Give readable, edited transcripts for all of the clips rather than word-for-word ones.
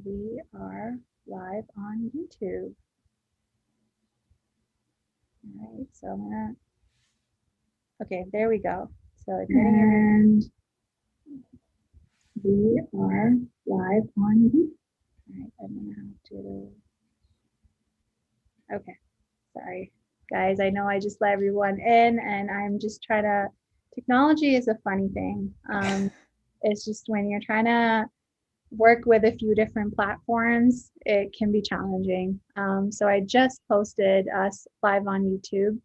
We are live on YouTube. All right, so okay, there we go. So and we are live on YouTube. All right, I'm gonna have to, okay, sorry. Guys, I know I just let everyone in and I'm just trying to, technology is a funny thing. It's just when you're trying to work with a few different platforms, it can be challenging. So I just posted us live on YouTube.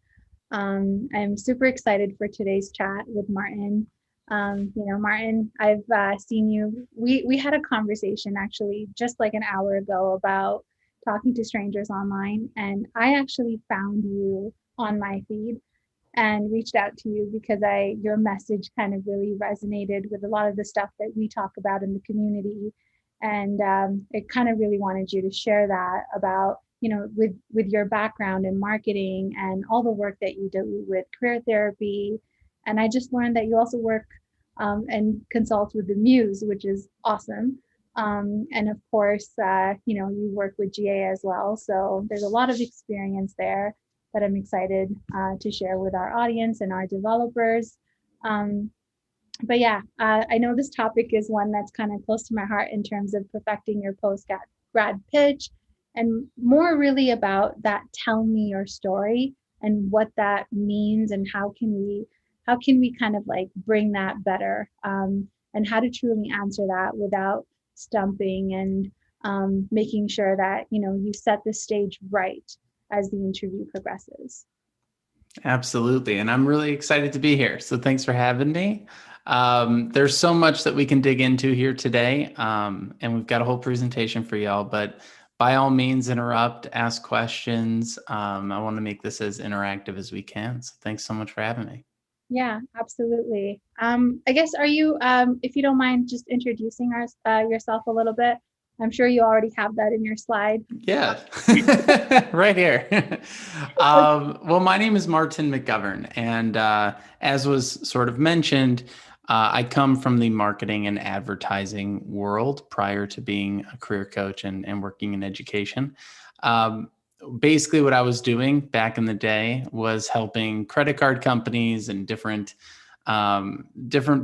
I'm super excited for today's chat with Martin. Martin, I've seen you. We had a conversation actually just like an hour ago about talking to strangers online, and I actually found you on my feed and reached out to you because your message kind of really resonated with a lot of the stuff that we talk about in the community, and it kind of really wanted you to share that about with your background in marketing and all the work that you do with career therapy. And I just learned that you also work and consult with the Muse, which is awesome. And of course, you work with GA as well. So there's a lot of experience there that I'm excited to share with our audience and our developers. But yeah, I know this topic is one that's kind of close to my heart in terms of perfecting your post-grad pitch, and more really about that tell me your story and what that means and how can we kind of like bring that better, and how to truly answer that without stumping, and making sure that you set the stage right as the interview progresses. Absolutely. And I'm really excited to be here. So thanks for having me. There's so much that we can dig into here today. And we've got a whole presentation for y'all, but by all means, interrupt, ask questions. I want to make this as interactive as we can. So thanks so much for having me. Yeah, absolutely. I guess, are you, if you don't mind just introducing yourself a little bit? I'm sure you already have that in your slide. Yeah, right here. Well, my name is Martin Mcgovern, and as was sort of mentioned, I come from the marketing and advertising world prior to being a career coach and working in education. Basically, what I was doing back in the day was helping credit card companies and different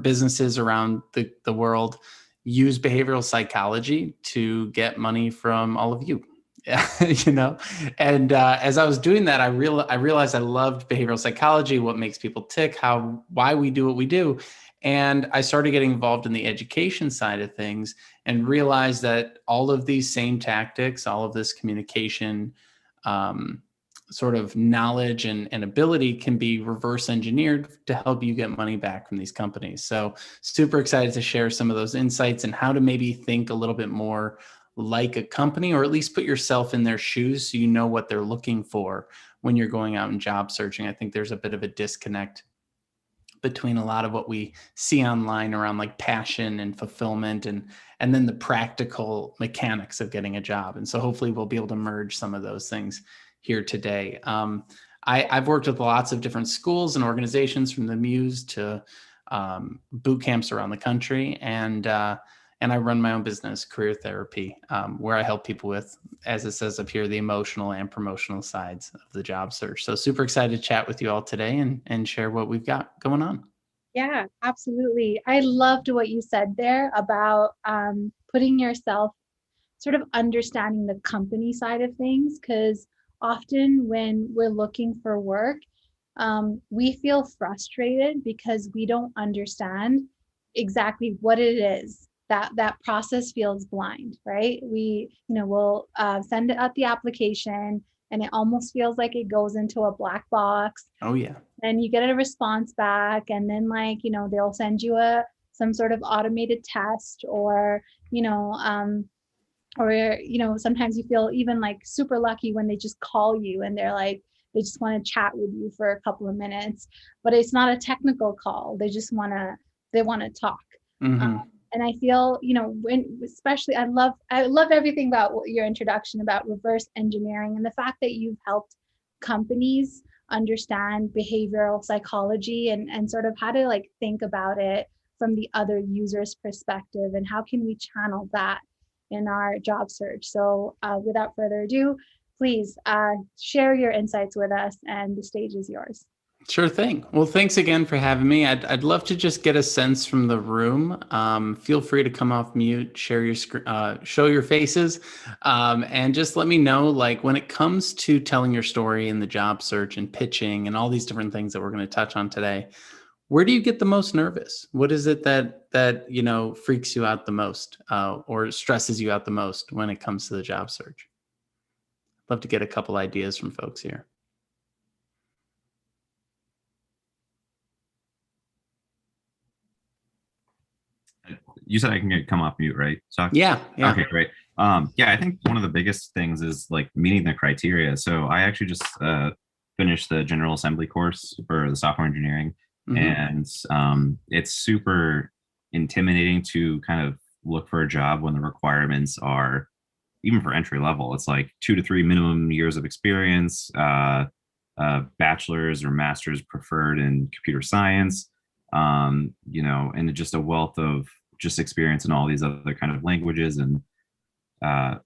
businesses around the world use behavioral psychology to get money from all of you. And as I was doing that, I realized I loved behavioral psychology, what makes people tick, why we do what we do. And I started getting involved in the education side of things and realized that all of these same tactics, all of this communication, sort of knowledge and ability can be reverse engineered to help you get money back from these companies. So super excited to share some of those insights and how to maybe think a little bit more like a company, or at least put yourself in their shoes so you know what they're looking for when you're going out and job searching. I think there's a bit of a disconnect between a lot of what we see online around like passion and fulfillment and then the practical mechanics of getting a job. And so hopefully we'll be able to merge some of those things here today. I've worked with lots of different schools and organizations, from the Muse to boot camps around the country. And I run my own business, Career Therapy, where I help people with, as it says up here, the emotional and promotional sides of the job search. So super excited to chat with you all today and share what we've got going on. Yeah, absolutely. I loved what you said there about putting yourself, sort of understanding the company side of things, because often when we're looking for work, we feel frustrated because we don't understand exactly what it is. That process feels blind, right? We'll send out the application and it almost feels like it goes into a black box. Oh yeah. And you get a response back, and then they'll send you some sort of automated test, or sometimes you feel even like super lucky when they just call you and they just want to chat with you for a couple of minutes, but it's not a technical call. They want to talk. Mm-hmm. And I feel, especially I love everything about your introduction about reverse engineering, and the fact that you've helped companies understand behavioral psychology and sort of how to like think about it from the other user's perspective, and how can we channel that in our job search. So without further ado, please share your insights with us, and the stage is yours. Sure thing. Well, thanks again for having me. I'd love to just get a sense from the room. Feel free to come off mute, share your show your faces, and just let me know, like, when it comes to telling your story in the job search and pitching and all these different things that we're going to touch on today. Where do you get the most nervous? What is it that freaks you out the most, or stresses you out the most when it comes to the job search? Love to get a couple ideas from folks here. You said I can come off mute, right? So Yeah. Okay, great. Yeah, I think one of the biggest things is like meeting the criteria. So I actually just finished the General Assembly course for the software engineering, and it's super intimidating to kind of look for a job when the requirements are, even for entry level, it's like 2 to 3 minimum years of experience, bachelor's or master's preferred in computer science, and just a wealth of just experience in all these other kind of languages and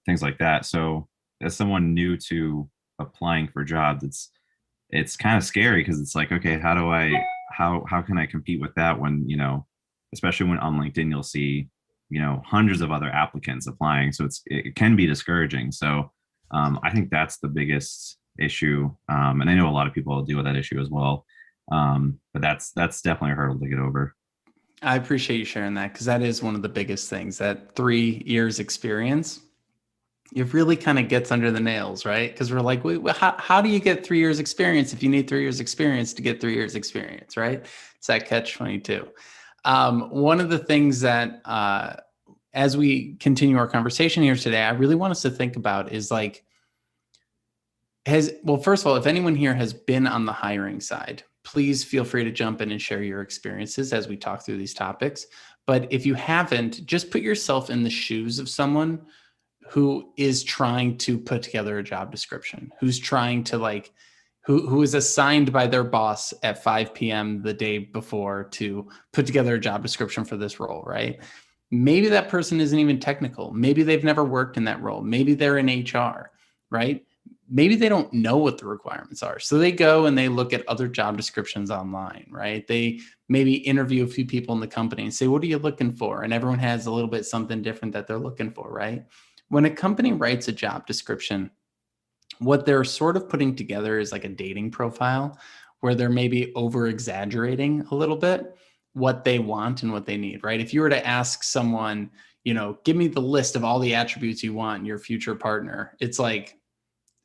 things like that. So as someone new to applying for jobs, it's kind of scary, because it's like, okay, how can I compete with that when, especially when on LinkedIn you'll see, hundreds of other applicants applying. So it can be discouraging. So I think that's the biggest issue. And I know a lot of people deal with that issue as well. But that's definitely a hurdle to get over. I appreciate you sharing that, because that is one of the biggest things, that 3 years experience. It really kind of gets under the nails, right? Because we're like, wait, how do you get 3 years experience if you need 3 years experience to get 3 years experience, right? It's that catch-22. One of the things that, as we continue our conversation here today, I really want us to think about is like, first of all, if anyone here has been on the hiring side, please feel free to jump in and share your experiences as we talk through these topics. But if you haven't, just put yourself in the shoes of someone who is trying to put together a job description, who's trying to who is assigned by their boss at 5 p.m. the day before to put together a job description for this role, right? Maybe that person isn't even technical. Maybe they've never worked in that role. Maybe they're in HR, right? Maybe they don't know what the requirements are. So they go and they look at other job descriptions online, right? They maybe interview a few people in the company and say, what are you looking for? And everyone has a little bit something different that they're looking for, right? When a company writes a job description, what they're sort of putting together is like a dating profile, where they're maybe over exaggerating a little bit what they want and what they need, right? If you were to ask someone, give me the list of all the attributes you want in your future partner, it's like,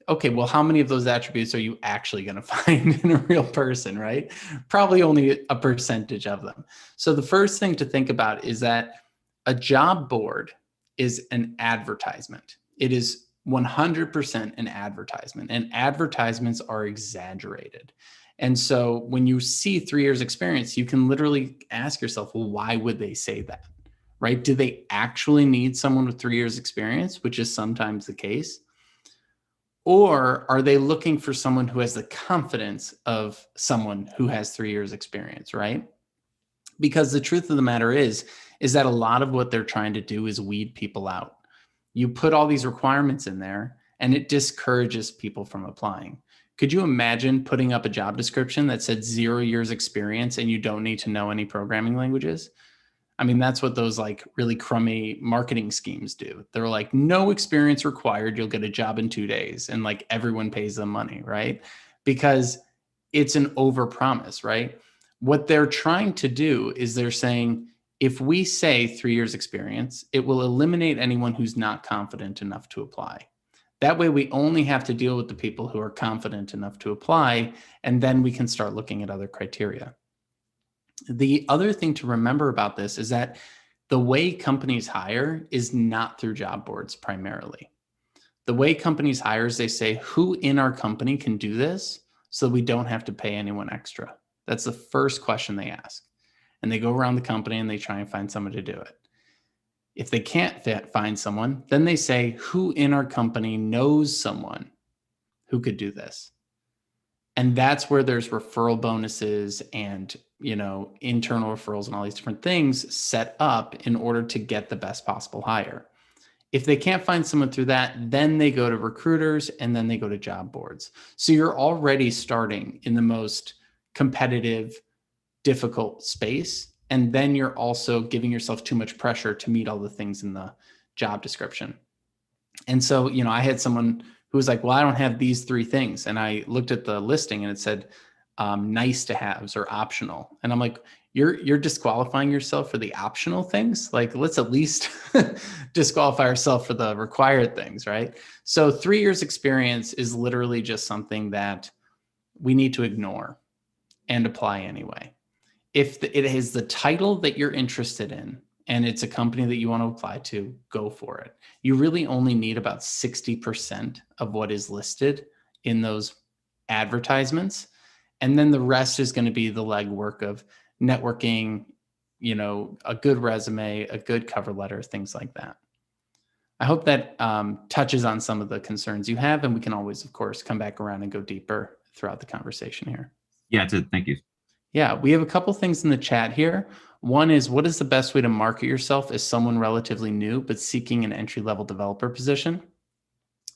okay, well, how many of those attributes are you actually going to find in a real person, right? Probably only a percentage of them. So the first thing to think about is that a job board is an advertisement. It is 100% an advertisement, and advertisements are exaggerated. And so when you see 3 years experience, you can literally ask yourself, well, why would they say that, right? Do they actually need someone with 3 years experience, which is sometimes the case? Or are they looking for someone who has the confidence of someone who has 3 years experience, right? Because the truth of the matter is that a lot of what they're trying to do is weed people out. You put all these requirements in there and it discourages people from applying. Could you imagine putting up a job description that said 0 years experience and you don't need to know any programming languages? I mean, that's what those like really crummy marketing schemes do. They're like, no experience required. You'll get a job in 2 days. And like everyone pays them money, right? Because it's an overpromise, right? What they're trying to do is they're saying, if we say 3 years experience, it will eliminate anyone who's not confident enough to apply. That way, we only have to deal with the people who are confident enough to apply, and then we can start looking at other criteria. The other thing to remember about this is that the way companies hire is not through job boards primarily. The way companies hire is they say, who in our company can do this so we don't have to pay anyone extra? That's the first question they ask. And they go around the company and they try and find someone to do it. If they can't find someone, then they say, who in our company knows someone who could do this? And that's where there's referral bonuses and, internal referrals and all these different things set up in order to get the best possible hire. If they can't find someone through that, then they go to recruiters and then they go to job boards. So you're already starting in the most competitive, difficult space. And then you're also giving yourself too much pressure to meet all the things in the job description. And so, I had someone who was like, well, I don't have these 3 things. And I looked at the listing and it said nice to haves or optional. And I'm like, you're disqualifying yourself for the optional things. Like, let's at least disqualify ourselves for the required things, right? So 3 years experience is literally just something that we need to ignore and apply anyway. If it is the title that you're interested in and it's a company that you want to apply to, go for it. You really only need about 60% of what is listed in those advertisements. And then the rest is going to be the legwork of networking, a good resume, a good cover letter, things like that. I hope that touches on some of the concerns you have, and we can always, of course, come back around and go deeper throughout the conversation here. Yeah, it did. Thank you. Yeah, we have a couple things in the chat here. One is, what is the best way to market yourself as someone relatively new but seeking an entry-level developer position?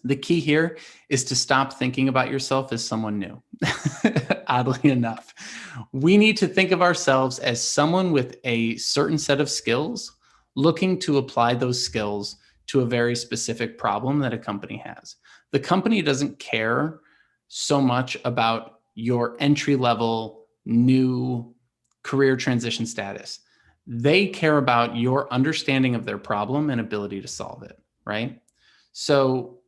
The key here is to stop thinking about yourself as someone new. Oddly enough, we need to think of ourselves as someone with a certain set of skills, looking to apply those skills to a very specific problem that a company has. The company doesn't care so much about your entry-level new career transition status. They care about your understanding of their problem and ability to solve it, right? So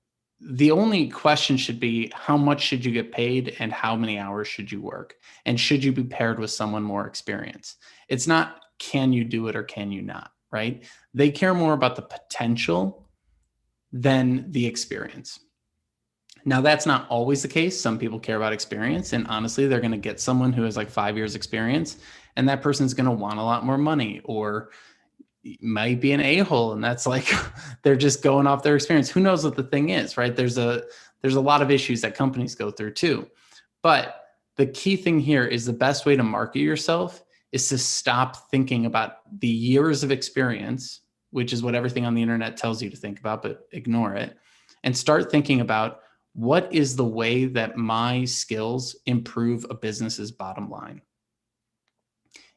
the only question should be, how much should you get paid and how many hours should you work? And should you be paired with someone more experienced? It's not, can you do it or can you not, right? They care more about the potential than the experience. Now, that's not always the case. Some people care about experience, and honestly, they're going to get someone who has like 5 years experience, and that person's going to want a lot more money, or might be an a-hole, and that's like they're just going off their experience. Who knows what the thing is, right? There's a lot of issues that companies go through too. But the key thing here is the best way to market yourself is to stop thinking about the years of experience, which is what everything on the internet tells you to think about, but ignore it, and start thinking about, what is the way that my skills improve a business's bottom line?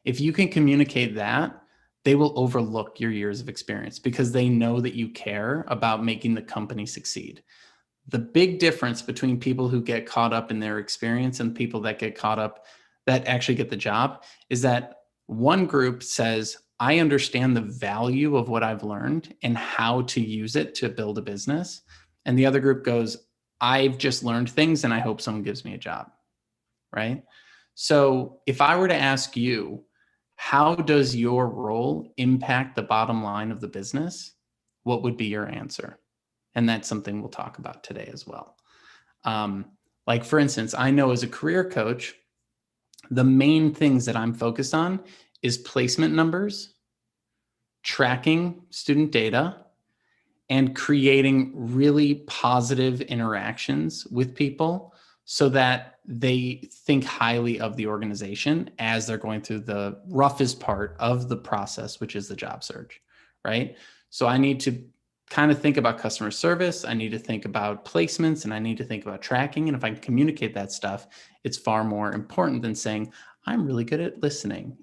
If you can communicate that, they will overlook your years of experience because they know that you care about making the company succeed. The big difference between people who get caught up in their experience and people that get caught up that actually get the job is that one group says, I understand the value of what I've learned and how to use it to build a business. And the other group goes, I've just learned things and I hope someone gives me a job, right? So if I were to ask you, how does your role impact the bottom line of the business? What would be your answer? And that's something we'll talk about today as well. Like for instance, I know as a career coach, the main things that I'm focused on is placement numbers, tracking student data, and creating really positive interactions with people so that they think highly of the organization as they're going through the roughest part of the process, which is the job search, right? So I need to kind of think about customer service. I need to think about placements, and I need to think about tracking. And if I can communicate that stuff, it's far more important than saying, I'm really good at listening.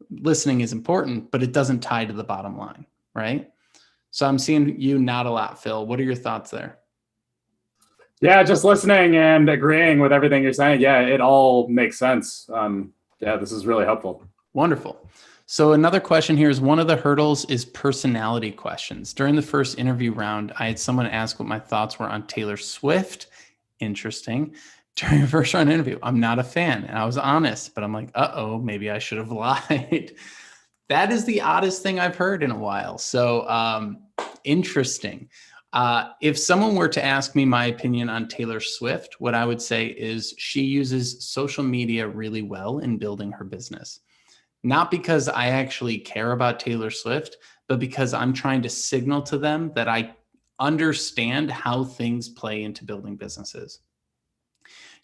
Listening is important, but it doesn't tie to the bottom line, right? So I'm seeing you nod a lot, Phil. What are your thoughts there? Yeah, just listening and agreeing with everything you're saying. Yeah, it all makes sense. Yeah, this is really helpful. Wonderful. So another question here is, one of the hurdles is personality questions. During the first interview round, I had someone ask what my thoughts were on Taylor Swift. Interesting. During the first round interview, I'm not a fan. And I was honest, but I'm like, uh-oh, maybe I should have lied. That is the oddest thing I've heard in a while. So interesting. If someone were to ask me my opinion on Taylor Swift, what I would say is she uses social media really well in building her business. Not because I actually care about Taylor Swift, but because I'm trying to signal to them that I understand how things play into building businesses.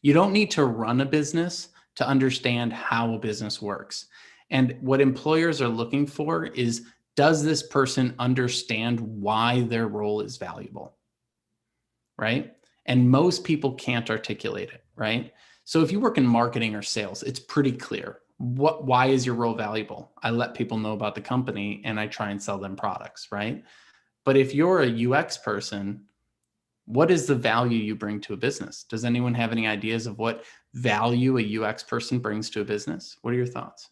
You don't need to run a business to understand how a business works. And what employers are looking for is, does this person understand why their role is valuable? Right? And most people can't articulate it, right? So if you work in marketing or sales, it's pretty clear. Why is your role valuable? I let people know about the company and I try and sell them products, right? But if you're a UX person, what is the value you bring to a business? Does anyone have any ideas of what value a UX person brings to a business? What are your thoughts?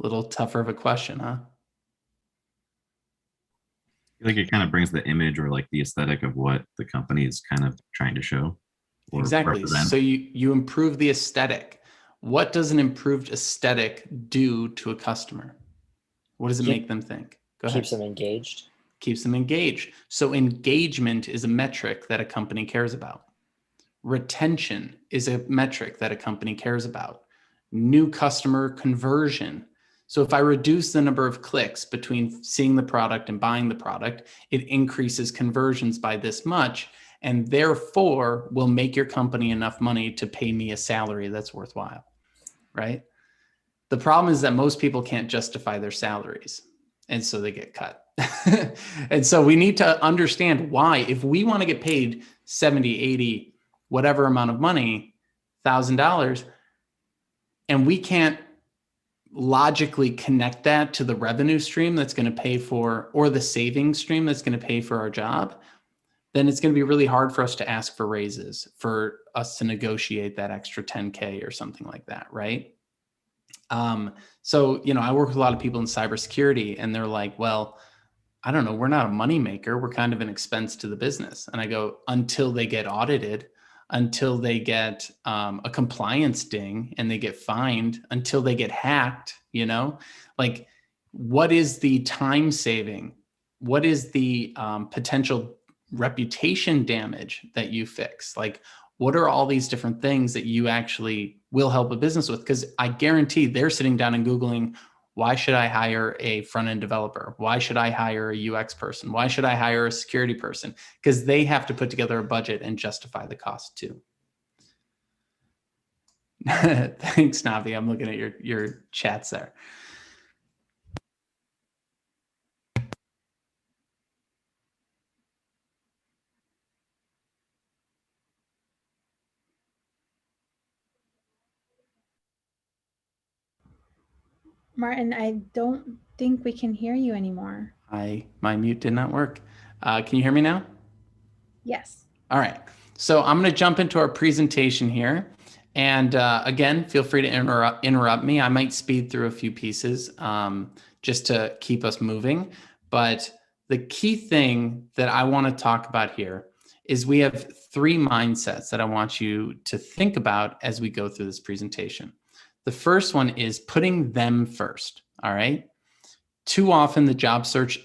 A little tougher of a question, huh? I feel like it kind of brings the image or like the aesthetic of what the company is kind of trying to show or Exactly. represent. So you improve the aesthetic. What does an improved aesthetic do to a customer? What does it make them think? Go ahead. Keeps them engaged. Keeps them engaged. So engagement is a metric that a company cares about. Retention is a metric that a company cares about. New customer conversion. So if I reduce the number of clicks between seeing the product and buying the product, it increases conversions by this much, and therefore will make your company enough money to pay me a salary that's worthwhile, right? The problem is that most people can't justify their salaries, and so they get cut. And so we need to understand why, if we want to get paid 70, 80, whatever amount of money, $1,000, and we can't logically connect that to the revenue stream that's going to pay for, or the saving stream that's going to pay for our job, then it's going to be really hard for us to ask for raises, for us to negotiate that extra 10K or something like that, right? So, I work with a lot of people in cybersecurity, and they're like, well, I don't know, we're not a money maker. We're kind of an expense to the business. And I go, until they get audited, until they get a compliance ding and they get fined, until they get hacked, like, what is the time saving? What is the potential reputation damage that you fix? Like, what are all these different things that you actually will help a business with? Because I guarantee they're sitting down and Googling, why should I hire a front-end developer? Why should I hire a UX person? Why should I hire a security person? Because they have to put together a budget and justify the cost too. Thanks, Navi. I'm looking at your chats there. Martin, I don't think we can hear you anymore. My mute did not work. Can you hear me now? Yes. All right. So I'm going to jump into our presentation here. And again, feel free to interrupt me. I might speed through a few pieces just to keep us moving. But the key thing that I want to talk about here is we have 3 mindsets that I want you to think about as we go through this presentation. The first one is putting them first, all right? Too often the job search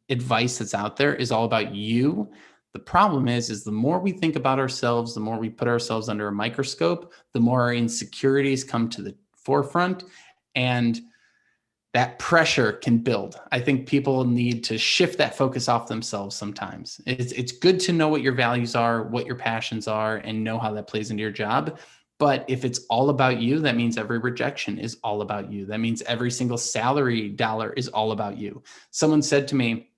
advice that's out there is all about you. The problem is the more we think about ourselves, the more we put ourselves under a microscope, the more our insecurities come to the forefront, and that pressure can build. I think people need to shift that focus off themselves sometimes. It's good to know what your values are, what your passions are, and know how that plays into your job. But if it's all about you, that means every rejection is all about you. That means every single salary dollar is all about you. Someone said to me,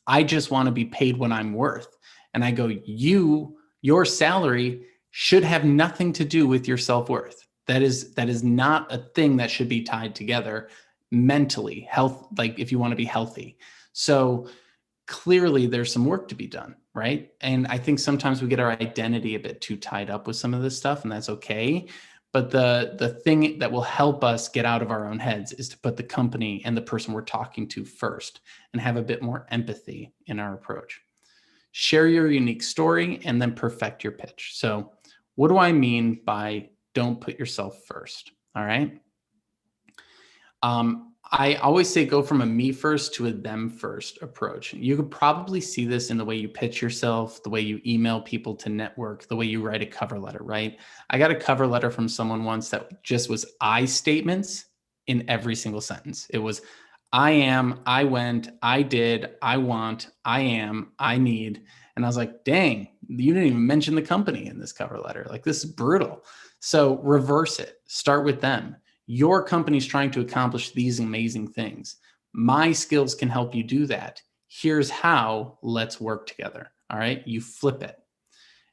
I just want to be paid what I'm worth. And I go, your salary should have nothing to do with your self-worth. That is not a thing that should be tied together mentally, like if you want to be healthy. So clearly there's some work to be done, right? And I think sometimes we get our identity a bit too tied up with some of this stuff, and that's okay. But the thing that will help us get out of our own heads is to put the company and the person we're talking to first and have a bit more empathy in our approach. Share your unique story and then perfect your pitch. So what do I mean by don't put yourself first? All right. I always say go from a me first to a them first approach. You could probably see this in the way you pitch yourself, the way you email people to network, the way you write a cover letter, right? I got a cover letter from someone once that just was I statements in every single sentence. It was I am, I went, I did, I want, I am, I need. And I was like, dang, you didn't even mention the company in this cover letter. Like, this is brutal. So reverse it. Start with them. Your company's trying to accomplish these amazing things. My skills can help you do that. Here's how. Let's work together. All right. You flip it.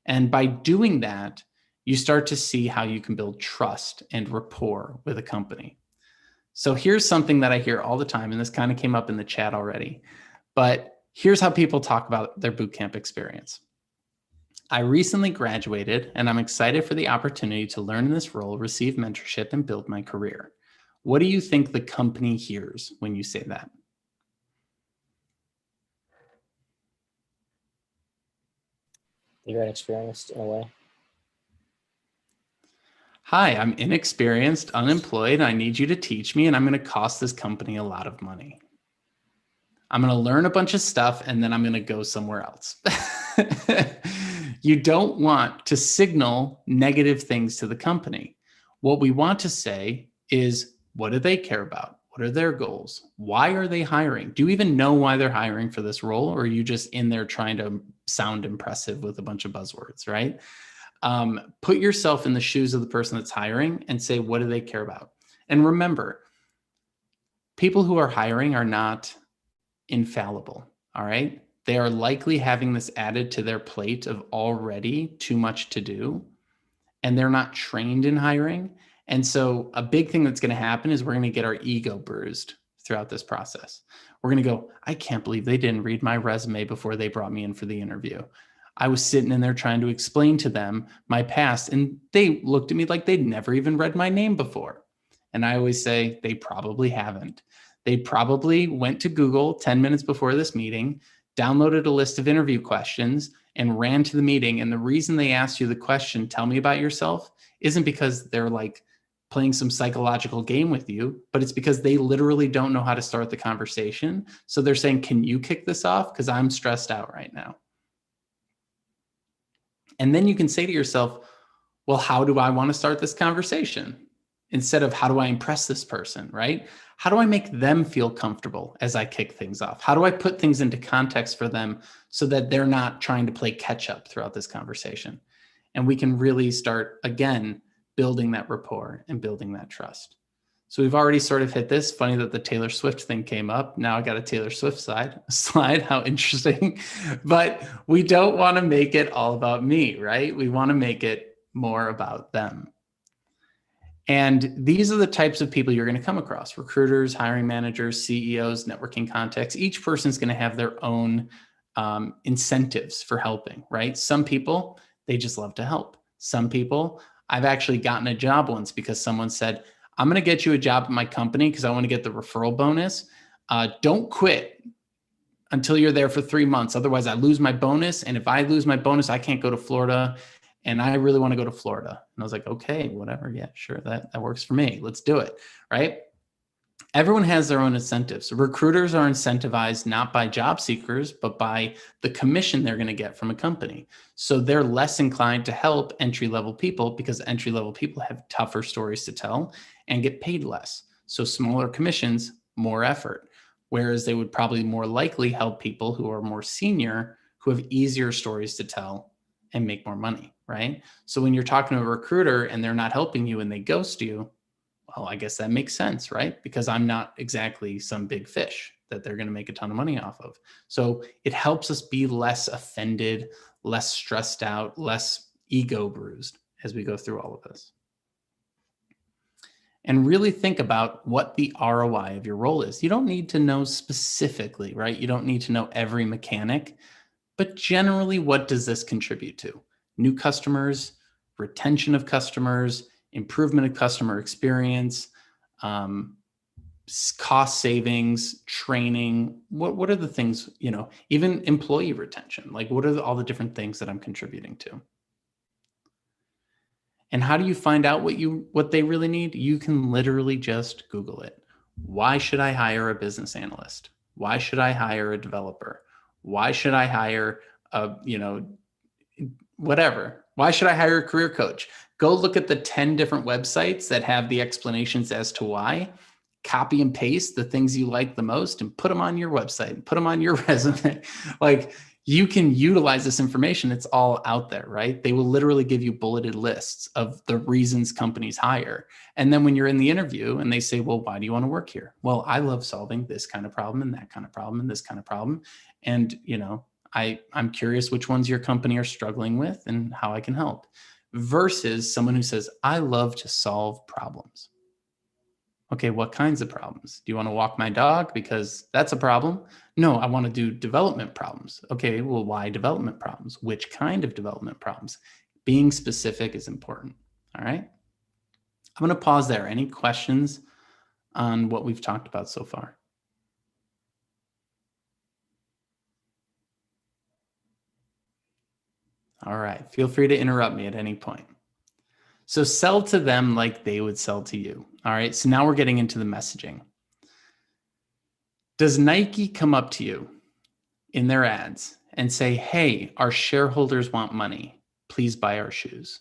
And by doing that, you start to see how you can build trust and rapport with a company. So here's something that I hear all the time, and this kind of came up in the chat already, but here's how people talk about their bootcamp experience. I recently graduated, and I'm excited for the opportunity to learn in this role, receive mentorship, and build my career. What do you think the company hears when you say that? You're inexperienced in a way. Hi, I'm inexperienced, unemployed. I need you to teach me, and I'm going to cost this company a lot of money. I'm going to learn a bunch of stuff, and then I'm going to go somewhere else. You don't want to signal negative things to the company. What we want to say is, what do they care about? What are their goals? Why are they hiring? Do you even know why they're hiring for this role? Or are you just in there trying to sound impressive with a bunch of buzzwords, right? Put yourself in the shoes of the person that's hiring and say, what do they care about? And remember, people who are hiring are not infallible, all right? They are likely having this added to their plate of already too much to do, and they're not trained in hiring. And so a big thing that's going to happen is we're going to get our ego bruised throughout this process. We're going to go, I can't believe they didn't read my resume before they brought me in for the interview. I was sitting in there trying to explain to them my past, and they looked at me like they'd never even read my name before. And I always say, they probably haven't. They probably went to Google 10 minutes before this meeting, downloaded a list of interview questions, and ran to the meeting. And the reason they asked you the question, tell me about yourself, isn't because they're like playing some psychological game with you, but it's because they literally don't know how to start the conversation. So they're saying, can you kick this off? Because I'm stressed out right now. And then you can say to yourself, well, how do I want to start this conversation? Instead of how do I impress this person, right? How do I make them feel comfortable as I kick things off? How do I put things into context for them so that they're not trying to play catch up throughout this conversation? And we can really start, again, building that rapport and building that trust. So we've already sort of hit this. Funny that the Taylor Swift thing came up. Now I got a Taylor Swift slide. How interesting. But we don't want to make it all about me, right? We want to make it more about them. And these are the types of people you're going to come across: recruiters, hiring managers, CEOs, networking contacts. Each person's going to have their own incentives for helping, right? Some people, they just love to help. Some people, I've actually gotten a job once because someone said, I'm going to get you a job at my company because I want to get the referral bonus. Don't quit until you're there for 3 months. Otherwise, I lose my bonus. And if I lose my bonus, I can't go to Florida. And I really want to go to Florida. And I was like, okay, whatever. Yeah, sure. That works for me. Let's do it. Right. Everyone has their own incentives. Recruiters are incentivized not by job seekers, but by the commission they're going to get from a company. So they're less inclined to help entry-level people because entry-level people have tougher stories to tell and get paid less. So smaller commissions, more effort. Whereas they would probably more likely help people who are more senior, who have easier stories to tell and make more money, right? So when you're talking to a recruiter and they're not helping you and they ghost you, well, I guess that makes sense, right? Because I'm not exactly some big fish that they're going to make a ton of money off of. So it helps us be less offended, less stressed out, less ego bruised as we go through all of this. And really think about what the ROI of your role is. You don't need to know specifically, right? You don't need to know every mechanic, but generally, what does this contribute to? New customers, retention of customers, improvement of customer experience, cost savings, training. What are the things, even employee retention? Like, what are all the different things that I'm contributing to? And how do you find out what they really need? You can literally just Google it. Why should I hire a business analyst? Why should I hire a developer? Why should I hire whatever? Why should I hire a career coach? Go look at the 10 different websites that have the explanations as to why. Copy and paste the things you like the most and put them on your website, put them on your resume. Like, you can utilize this information. It's all out there, right? They will literally give you bulleted lists of the reasons companies hire. And then when you're in the interview and they say, well, why do you want to work here? Well, I love solving this kind of problem and that kind of problem and this kind of problem. And, I'm curious which ones your company are struggling with and how I can help, versus someone who says, I love to solve problems. Okay, what kinds of problems? Do you want to walk my dog? Because that's a problem. No, I want to do development problems. Okay, well, why development problems? Which kind of development problems? Being specific is important. All right. I'm going to pause there. Any questions on what we've talked about so far? All right. Feel free to interrupt me at any point. So sell to them like they would sell to you. All right. So now we're getting into the messaging. Does Nike come up to you in their ads and say, hey, our shareholders want money. Please buy our shoes?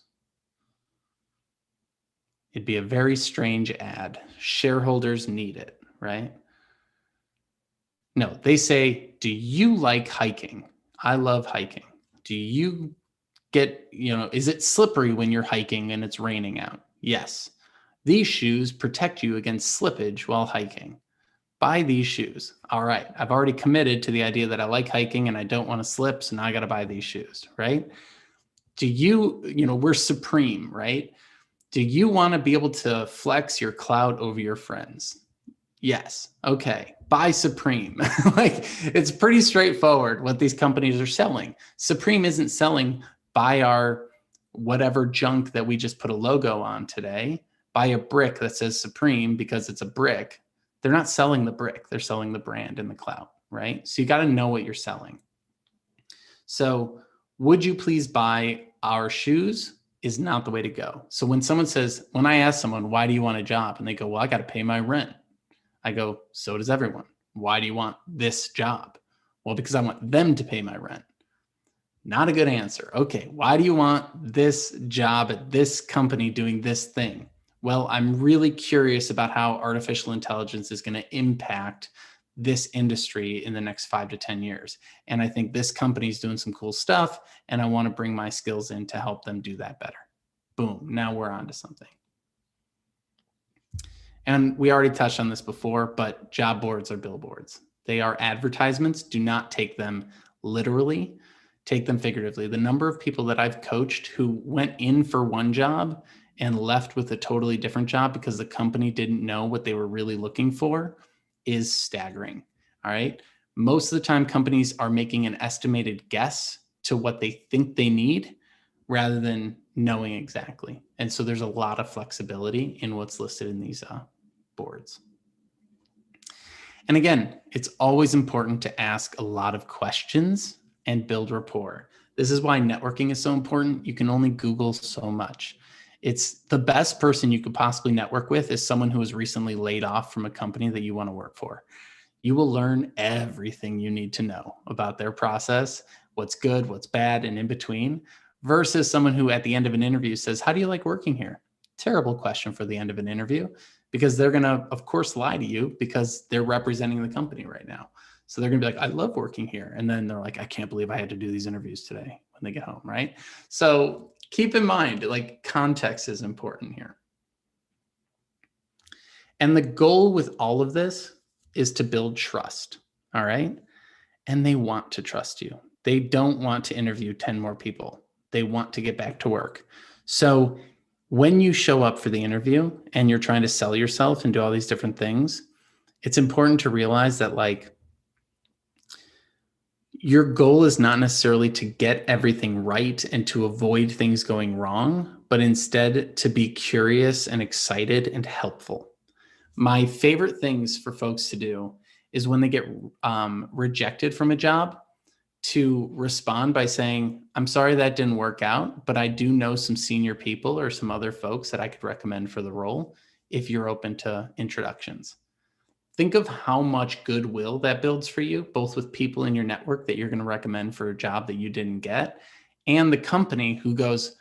It'd be a very strange ad. Shareholders need it, right? No, they say, do you like hiking? I love hiking. Do you is it slippery when you're hiking and it's raining out? Yes. These shoes protect you against slippage while hiking. Buy these shoes. All right. I've already committed to the idea that I like hiking and I don't want to slip. So now I got to buy these shoes, right? We're Supreme, right? Do you want to be able to flex your clout over your friends? Yes. Okay. Buy Supreme. It's pretty straightforward what these companies are selling. Supreme isn't selling buy our whatever junk that we just put a logo on today. Buy a brick that says Supreme because it's a brick. They're not selling the brick. They're selling the brand and the clout, right? So you got to know what you're selling. So would you please buy our shoes is not the way to go. So when I ask someone, why do you want a job? And they go, well, I got to pay my rent. I go, so does everyone. Why do you want this job? Well, because I want them to pay my rent. Not a good answer. Okay, why do you want this job at this company doing this thing? Well, I'm really curious about how artificial intelligence is going to impact this industry in the next 5 to 10 years. And I think this company is doing some cool stuff, and I want to bring my skills in to help them do that better. Boom, now we're on to something. And we already touched on this before, but job boards are billboards. They are advertisements. Do not take them literally. Take them figuratively. The number of people that I've coached who went in for one job and left with a totally different job because the company didn't know what they were really looking for is staggering. All right. Most of the time, companies are making an estimated guess to what they think they need rather than knowing exactly. And so there's a lot of flexibility in what's listed in these boards. And again, it's always important to ask a lot of questions and build rapport. This is why networking is so important. You can only Google so much. It's the best person you could possibly network with is someone who was recently laid off from a company that you want to work for. You will learn everything you need to know about their process, what's good, what's bad, and in between, versus someone who at the end of an interview says, how do you like working here? Terrible question for the end of an interview, because they're going to, of course, lie to you because they're representing the company right now. So they're going to be like, I love working here. And then they're like, I can't believe I had to do these interviews today when they get home, right? So keep in mind, like, context is important here. And the goal with all of this is to build trust, all right? And they want to trust you. They don't want to interview 10 more people. They want to get back to work. So when you show up for the interview and you're trying to sell yourself and do all these different things, it's important to realize that, like, your goal is not necessarily to get everything right and to avoid things going wrong, but instead to be curious and excited and helpful. My favorite things for folks to do is when they get rejected from a job, to respond by saying, I'm sorry that didn't work out, but I do know some senior people or some other folks that I could recommend for the role if you're open to introductions. Think of how much goodwill that builds for you, both with people in your network that you're going to recommend for a job that you didn't get, and the company who goes,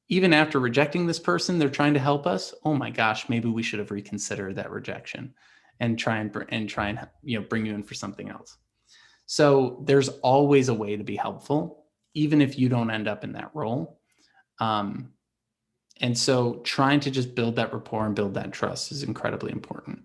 even after rejecting this person, they're trying to help us. Oh my gosh, maybe we should have reconsidered that rejection and try and bring you in for something else. So there's always a way to be helpful, even if you don't end up in that role. And so trying to just build that rapport and build that trust is incredibly important.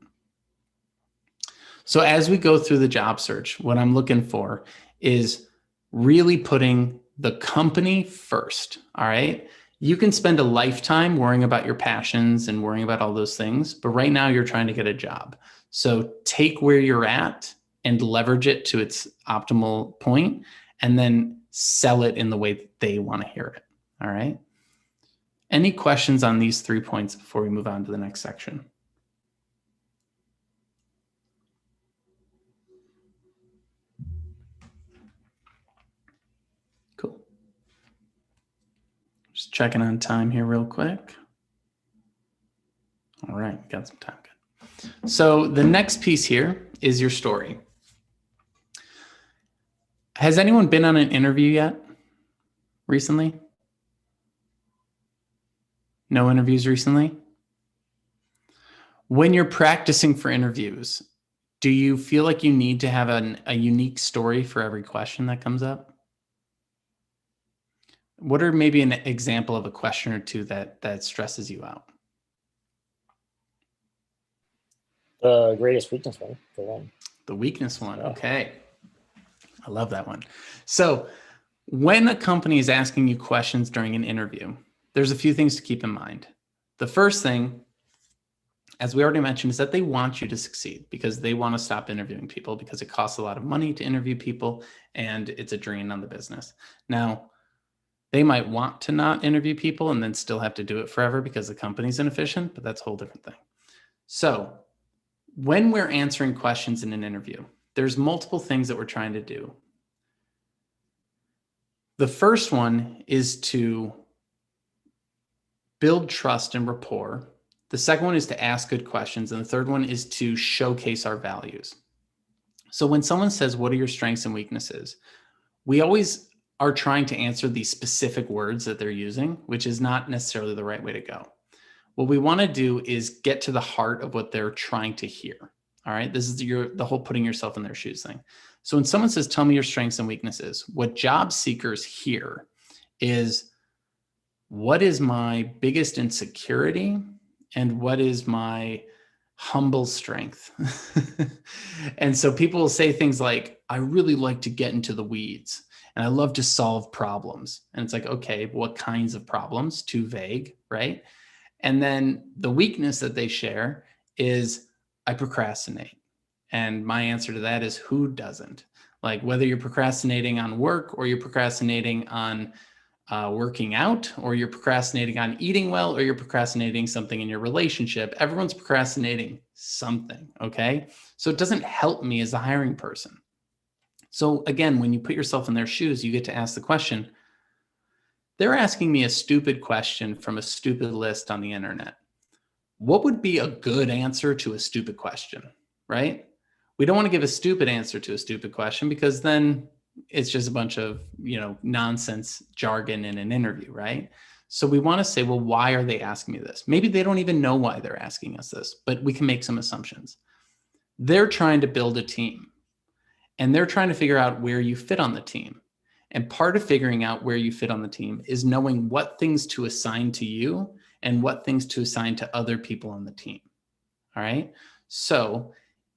So as we go through the job search, what I'm looking for is really putting the company first. All right. You can spend a lifetime worrying about your passions and worrying about all those things, but right now you're trying to get a job. So take where you're at and leverage it to its optimal point, and then sell it in the way that they want to hear it. All right. Any questions on these 3 points before we move on to the next section? Cool. Just checking on time here real quick. All right, got some time. Good. So the next piece here is your story. Has anyone been on an interview yet recently? No interviews recently? When you're practicing for interviews, do you feel like you need to have a unique story for every question that comes up? What are maybe an example of a question or two that stresses you out? The greatest weakness one, for one. The weakness one. Okay. I love that one. So when a company is asking you questions during an interview, there's a few things to keep in mind. The first thing, as we already mentioned, is that they want you to succeed because they want to stop interviewing people because it costs a lot of money to interview people and it's a drain on the business. Now, they might want to not interview people and then still have to do it forever because the company's inefficient, but that's a whole different thing. So when we're answering questions in an interview, there's multiple things that we're trying to do. The first one is to build trust and rapport. The second one is to ask good questions. And the third one is to showcase our values. So when someone says, what are your strengths and weaknesses? We always are trying to answer these specific words that they're using, which is not necessarily the right way to go. What we want to do is get to the heart of what they're trying to hear. All right. This is the whole putting yourself in their shoes thing. So when someone says, tell me your strengths and weaknesses, what job seekers hear is, what is my biggest insecurity and what is my humble strength? And so people will say things like, I really like to get into the weeds and I love to solve problems. And it's like, okay, what kinds of problems? Too vague, right? And then the weakness that they share is, I procrastinate. And my answer to that is, who doesn't? Like, whether you're procrastinating on work or you're procrastinating on working out, or you're procrastinating on eating well, or you're procrastinating something in your relationship, everyone's procrastinating something, okay? So it doesn't help me as a hiring person. So again, when you put yourself in their shoes, you get to ask the question, they're asking me a stupid question from a stupid list on the internet. What would be a good answer to a stupid question, right? We don't want to give a stupid answer to a stupid question because then it's just a bunch of, nonsense jargon in an interview, right? So we want to say, well, why are they asking me this? Maybe they don't even know why they're asking us this, but we can make some assumptions. They're trying to build a team and they're trying to figure out where you fit on the team. And part of figuring out where you fit on the team is knowing what things to assign to you and what things to assign to other people on the team. All right. So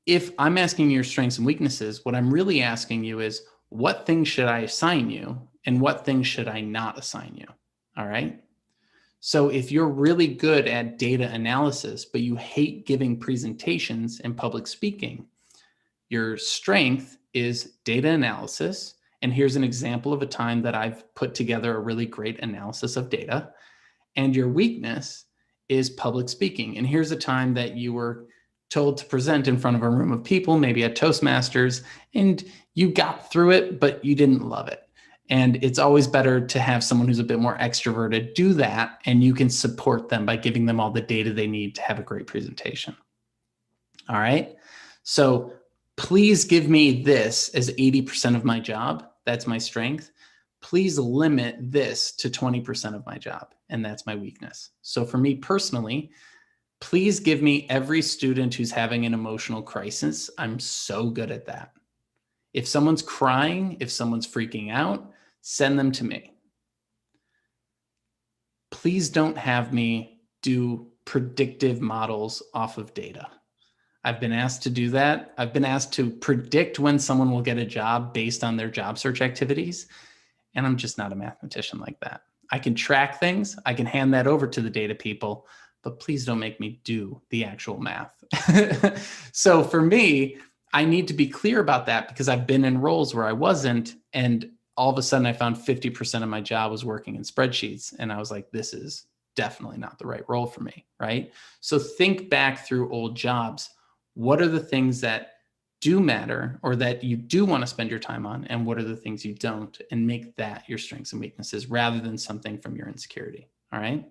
if I'm asking you your strengths and weaknesses, what I'm really asking you is, what things should I assign you and what things should I not assign you? All right. So if you're really good at data analysis, but you hate giving presentations and public speaking, your strength is data analysis. And here's an example of a time that I've put together a really great analysis of data. And your weakness is public speaking. And here's a time that you were told to present in front of a room of people, maybe at Toastmasters, and you got through it, but you didn't love it. And it's always better to have someone who's a bit more extroverted do that, and you can support them by giving them all the data they need to have a great presentation. All right. So please give me this as 80% of my job. That's my strength. Please limit this to 20% of my job. And that's my weakness. So for me personally, please give me every student who's having an emotional crisis. I'm so good at that. If someone's crying, if someone's freaking out, send them to me. Please don't have me do predictive models off of data. I've been asked to do that. I've been asked to predict when someone will get a job based on their job search activities. And I'm just not a mathematician like that. I can track things. I can hand that over to the data people, but please don't make me do the actual math. So for me, I need to be clear about that because I've been in roles where I wasn't. And all of a sudden I found 50% of my job was working in spreadsheets. And I was like, this is definitely not the right role for me, right? So think back through old jobs. What are the things that do matter or that you do want to spend your time on? And what are the things you don't? And make that your strengths and weaknesses rather than something from your insecurity, all right?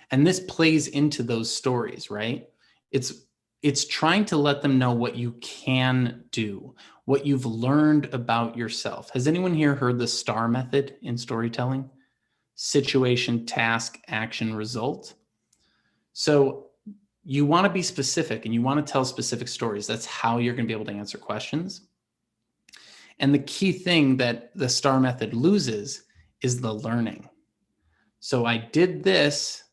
And this plays into those stories, right? It's trying to let them know what you can do, what you've learned about yourself. Has anyone here heard the STAR method in storytelling? Situation, task, action, result. So you want to be specific and you want to tell specific stories. That's how you're going to be able to answer questions. And the key thing that the STAR method loses is the learning. So I did this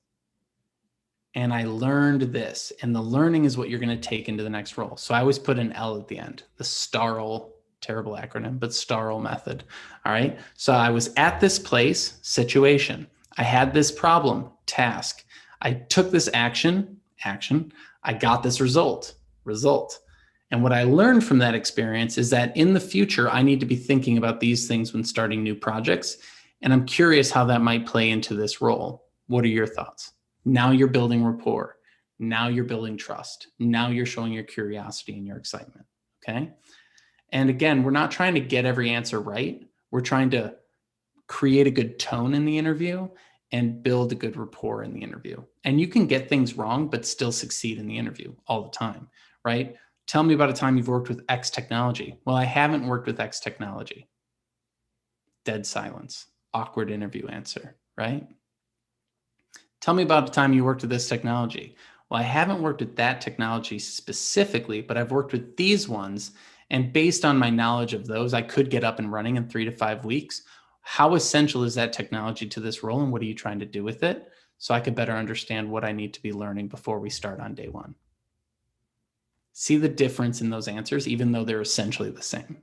and I learned this, and the learning is what you're going to take into the next role. So I always put an L at the end, the STARL, terrible acronym, but STARL method. All right. So I was at this place, situation. I had this problem, task. I took this action. I got this result. And what I learned from that experience is that in the future, I need to be thinking about these things when starting new projects. And I'm curious how that might play into this role. What are your thoughts? Now you're building rapport. Now you're building trust. Now you're showing your curiosity and your excitement. Okay. And again, we're not trying to get every answer right. We're trying to create a good tone in the interview and build a good rapport in the interview. And you can get things wrong, but still succeed in the interview all the time, right? Tell me about a time you've worked with X technology. Well, I haven't worked with X technology. Dead silence, awkward interview answer, right? Tell me about a time you worked with this technology. Well, I haven't worked with that technology specifically, but I've worked with these ones. And based on my knowledge of those, I could get up and running in 3 to 5 weeks. How essential is that technology to this role, and what are you trying to do with it? So I could better understand what I need to be learning before we start on day one. See the difference in those answers, even though they're essentially the same.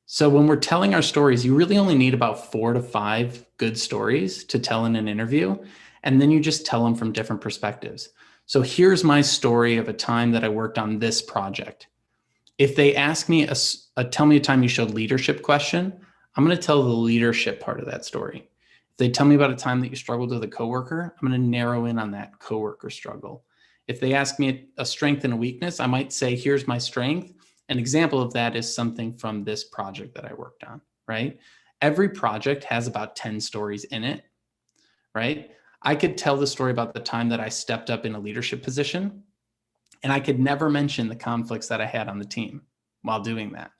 So when we're telling our stories, you really only need about 4 to 5 good stories to tell in an interview. And then you just tell them from different perspectives. So here's my story of a time that I worked on this project. If they ask me tell me a time you showed leadership question, I'm going to tell the leadership part of that story. If they tell me about a time that you struggled with a coworker, I'm going to narrow in on that coworker struggle. If they ask me a strength and a weakness, I might say, here's my strength. An example of that is something from this project that I worked on, right? Every project has about 10 stories in it, right? I could tell the story about the time that I stepped up in a leadership position, and I could never mention the conflicts that I had on the team while doing that.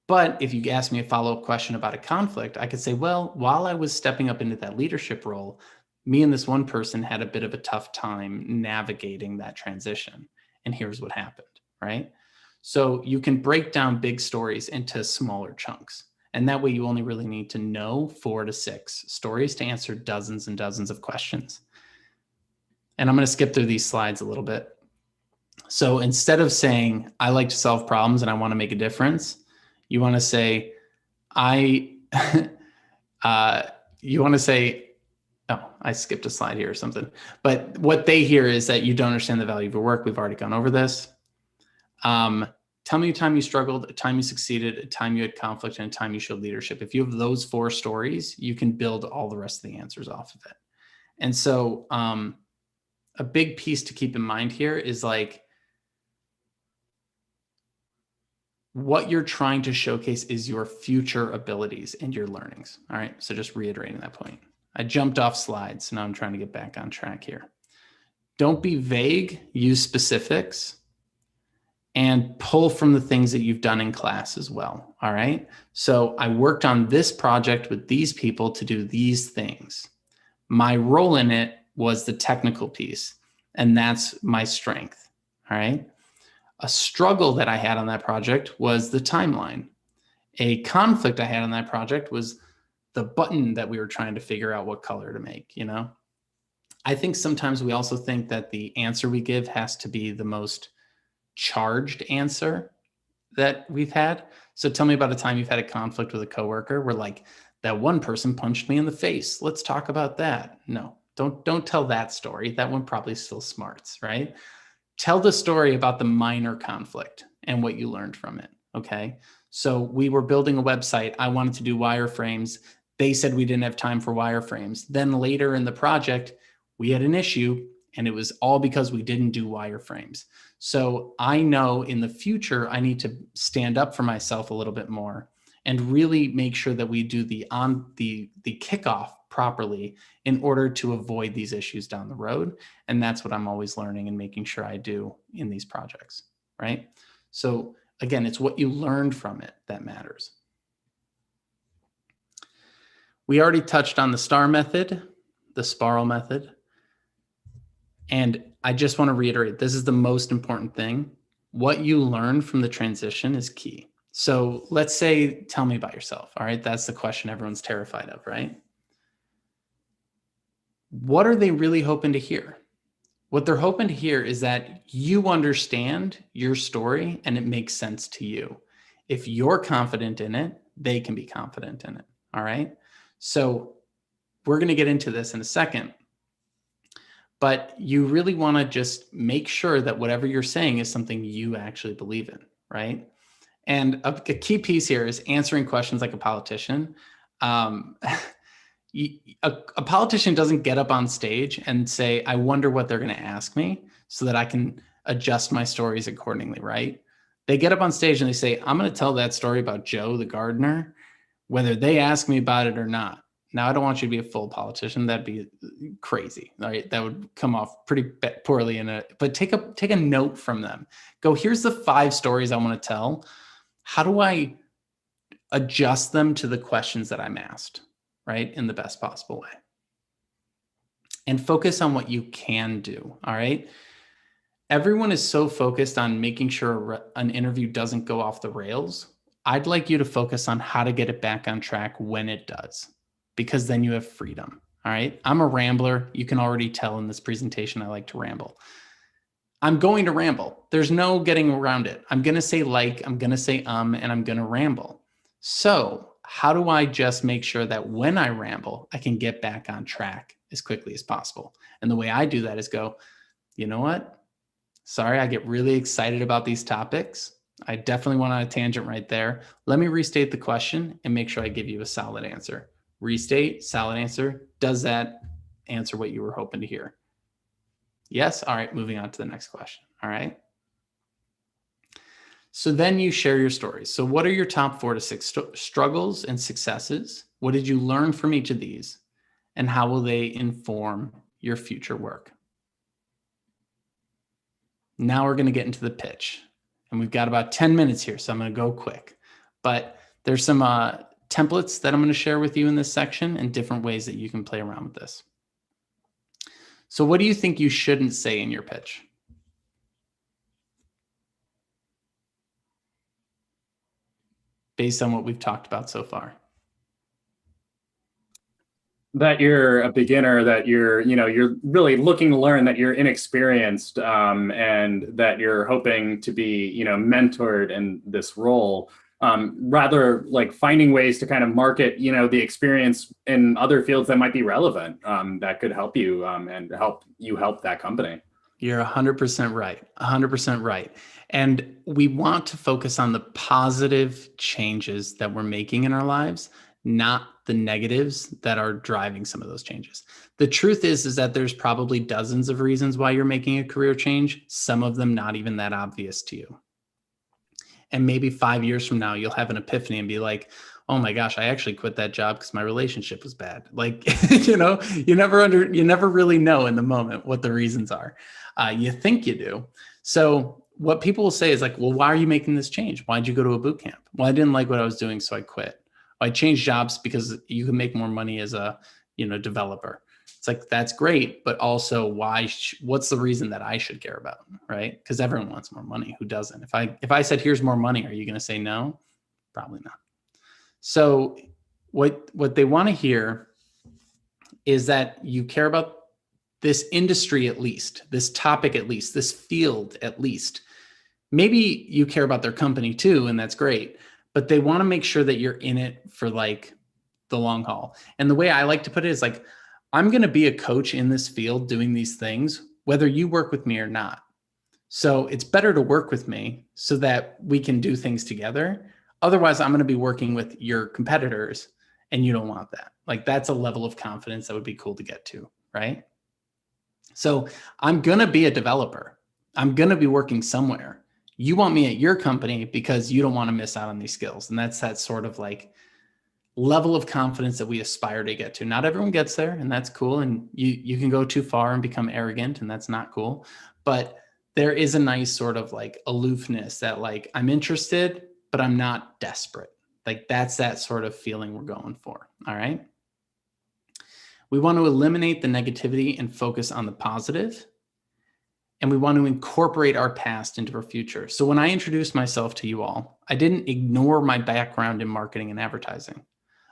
But if you ask me a follow-up question about a conflict, I could say, well, while I was stepping up into that leadership role, me and this one person had a bit of a tough time navigating that transition. And here's what happened, right? So you can break down big stories into smaller chunks. And that way you only really need to know 4 to 6 stories to answer dozens and dozens of questions. And I'm going to skip through these slides a little bit. So instead of saying, I like to solve problems and I want to make a difference, you want to say, you want to say, oh, I skipped a slide here or something. But what they hear is that you don't understand the value of your work. We've already gone over this. Tell me a time you struggled, a time you succeeded, a time you had conflict, and a time you showed leadership. If you have those 4 stories, you can build all the rest of the answers off of it. And so a big piece to keep in mind here is like, what you're trying to showcase is your future abilities and your learnings. All right. So just reiterating that point. I jumped off slides, so now I'm trying to get back on track here. Don't be vague, use specifics, and pull from the things that you've done in class as well. All right. So I worked on this project with these people to do these things. My role in it was the technical piece, and that's my strength. All right. A struggle that I had on that project was the timeline. A conflict I had on that project was the button that we were trying to figure out what color to make, you know? I think sometimes we also think that the answer we give has to be the most charged answer that we've had. So tell me about a time you've had a conflict with a coworker where like that one person punched me in the face. Let's talk about that. No, don't tell that story. That one probably still smarts, right? Tell the story about the minor conflict and what you learned from it. Okay. So we were building a website. I wanted to do wireframes. They said we didn't have time for wireframes. Then later in the project, we had an issue and it was all because we didn't do wireframes. So I know in the future, I need to stand up for myself a little bit more and really make sure that we do the kickoff properly in order to avoid these issues down the road. And that's what I'm always learning and making sure I do in these projects, right? So again, it's what you learned from it that matters. We already touched on the STAR method, the spiral method. And I just want to reiterate, this is the most important thing. What you learn from the transition is key. So let's say, tell me about yourself. All right. That's the question everyone's terrified of, right? What are they really hoping to hear? What they're hoping to hear is that you understand your story and it makes sense to you. If you're confident in it, they can be confident in it. All right. So we're going to get into this in a second. But you really want to just make sure that whatever you're saying is something you actually believe in, right? And a key piece here is answering questions like a politician. A politician doesn't get up on stage and say, I wonder what they're going to ask me so that I can adjust my stories accordingly, right? They get up on stage and they say, I'm going to tell that story about Joe the gardener, whether they ask me about it or not. Now, I don't want you to be a full politician. That'd be crazy, right? That would come off pretty poorly but take a note from them. Go, here's the 5 stories I want to tell. How do I adjust them to the questions that I'm asked, right? In the best possible way. And focus on what you can do, all right? Everyone is so focused on making sure an interview doesn't go off the rails. I'd like you to focus on how to get it back on track when it does, because then you have freedom. All right. I'm a rambler. You can already tell in this presentation, I like to ramble. I'm going to ramble. There's no getting around it. I'm going to say I'm going to say and I'm going to ramble. So how do I just make sure that when I ramble, I can get back on track as quickly as possible? And the way I do that is go, you know what? Sorry, I get really excited about these topics. I definitely went on a tangent right there. Let me restate the question and make sure I give you a solid answer. Restate, solid answer. Does that answer what you were hoping to hear? Yes. All right. Moving on to the next question. All right. So then you share your stories. So what are your top 4 to 6 struggles and successes? What did you learn from each of these? And how will they inform your future work? Now we're going to get into the pitch. And we've got about 10 minutes here, so I'm going to go quick. But there's some templates that I'm going to share with you in this section and different ways that you can play around with this. So what do you think you shouldn't say in your pitch? Based on what we've talked about so far. That you're a beginner, that you're really looking to learn, that you're inexperienced, and that you're hoping to be, mentored in this role. Rather like finding ways to kind of market, the experience in other fields that might be relevant, that could help you and help that company. You're 100% right. 100% right. And we want to focus on the positive changes that we're making in our lives, not the negatives that are driving some of those changes. The truth is that there's probably dozens of reasons why you're making a career change, some of them not even that obvious to you. And maybe 5 years from now, you'll have an epiphany and be like, oh my gosh, I actually quit that job because my relationship was bad. Like, you never really know in the moment what the reasons are. You think you do. So what people will say is like, well, why are you making this change? Why'd you go to a boot camp? Well, I didn't like what I was doing, so I quit. I changed jobs because you can make more money as a, developer. It's like, that's great, but also what's the reason that I should care about, right? Because everyone wants more money. Who doesn't? If I said, here's more money, are you going to say no? Probably not. So what they want to hear is that you care about this industry at least, this topic at least, this field at least. Maybe you care about their company too, and that's great, but they want to make sure that you're in it for like the long haul. And the way I like to put it is like, I'm going to be a coach in this field doing these things, whether you work with me or not. So it's better to work with me so that we can do things together. Otherwise, I'm going to be working with your competitors, and you don't want that. Like, that's a level of confidence that would be cool to get to, right? So I'm going to be a developer. I'm going to be working somewhere. You want me at your company because you don't want to miss out on these skills. And that's that sort of like level of confidence that we aspire to get to. Not everyone gets there, and that's cool. And you can go too far and become arrogant, and that's not cool. But there is a nice sort of like aloofness that like, I'm interested, but I'm not desperate. Like, that's that sort of feeling we're going for. All right. We want to eliminate the negativity and focus on the positive. And we want to incorporate our past into our future. So when I introduced myself to you all, I didn't ignore my background in marketing and advertising.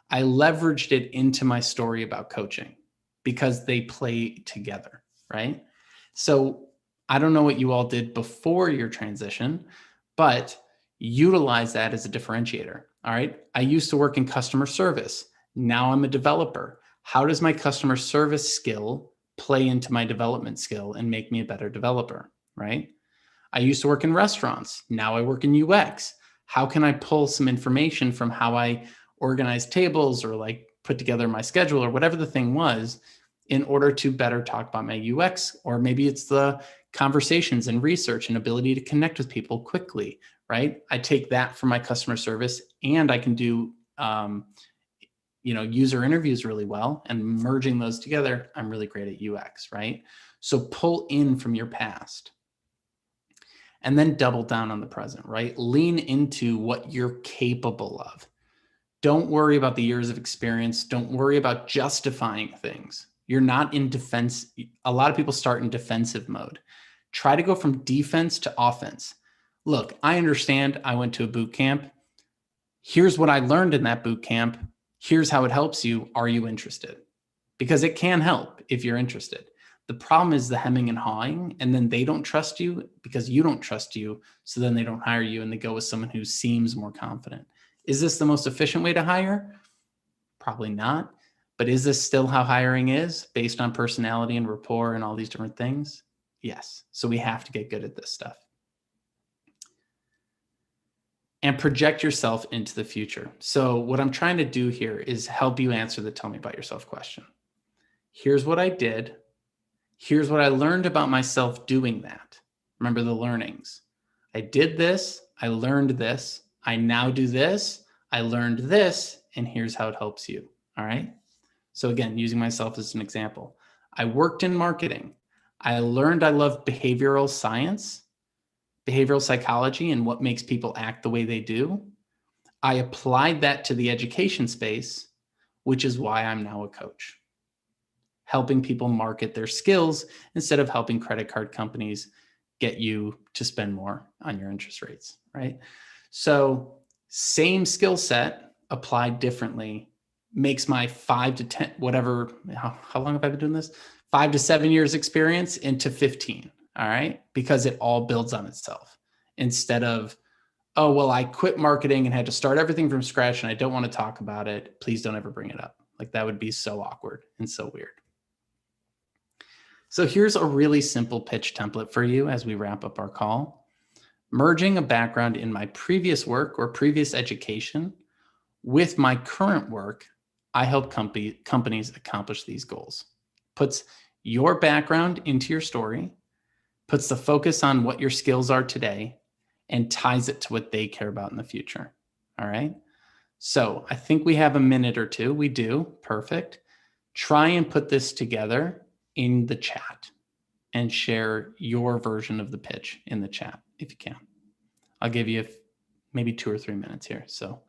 I leveraged it into my story about coaching because they play together, right? So I don't know what you all did before your transition, but utilize that as a differentiator, all right? I used to work in customer service. Now I'm a developer. How does my customer service skill play into my development skill and make me a better developer, right? I used to work in restaurants. Now I work in UX. How can I pull some information from how I organize tables or like put together my schedule or whatever the thing was in order to better talk about my UX? Or maybe it's the conversations and research and ability to connect with people quickly, right? I take that from my customer service, and I can do user interviews really well, and merging those together, I'm really great at UX, right? So pull in from your past and then double down on the present, right? Lean into what you're capable of. Don't worry about the years of experience. Don't worry about justifying things. You're not in defense. A lot of people start in defensive mode. Try to go from defense to offense. Look, I understand I went to a boot camp. Here's what I learned in that boot camp. Here's how it helps you. Are you interested? Because it can help if you're interested. The problem is the hemming and hawing, and then they don't trust you because you don't trust you. So then they don't hire you, and they go with someone who seems more confident. Is this the most efficient way to hire? Probably not. But is this still how hiring is based on personality and rapport and all these different things? Yes. So we have to get good at this stuff. And project yourself into the future. So what I'm trying to do here is help you answer the tell me about yourself question. Here's what I did. Here's what I learned about myself doing that. Remember the learnings. I did this. I learned this. I now do this. I learned this. And here's how it helps you. All right. So again, using myself as an example, I worked in marketing. I learned I love behavioral science, behavioral psychology, and what makes people act the way they do. I applied that to the education space, which is why I'm now a coach, helping people market their skills instead of helping credit card companies get you to spend more on your interest rates, right? So same skill set applied differently makes my 5 to 10, whatever, how long have I been doing this? 5 to 7 years experience into 15. All right. Because it all builds on itself instead of, oh, well, I quit marketing and had to start everything from scratch and I don't want to talk about it. Please don't ever bring it up. Like, that would be so awkward and so weird. So here's a really simple pitch template for you as we wrap up our call. Merging a background in my previous work or previous education with my current work, I help companies accomplish these goals. Puts your background into your story, puts the focus on what your skills are today, and ties it to what they care about in the future. All right. So I think we have a minute or two. We do. Perfect. Try and put this together in the chat and share your version of the pitch in the chat if you can. I'll give you maybe 2 or 3 minutes here. So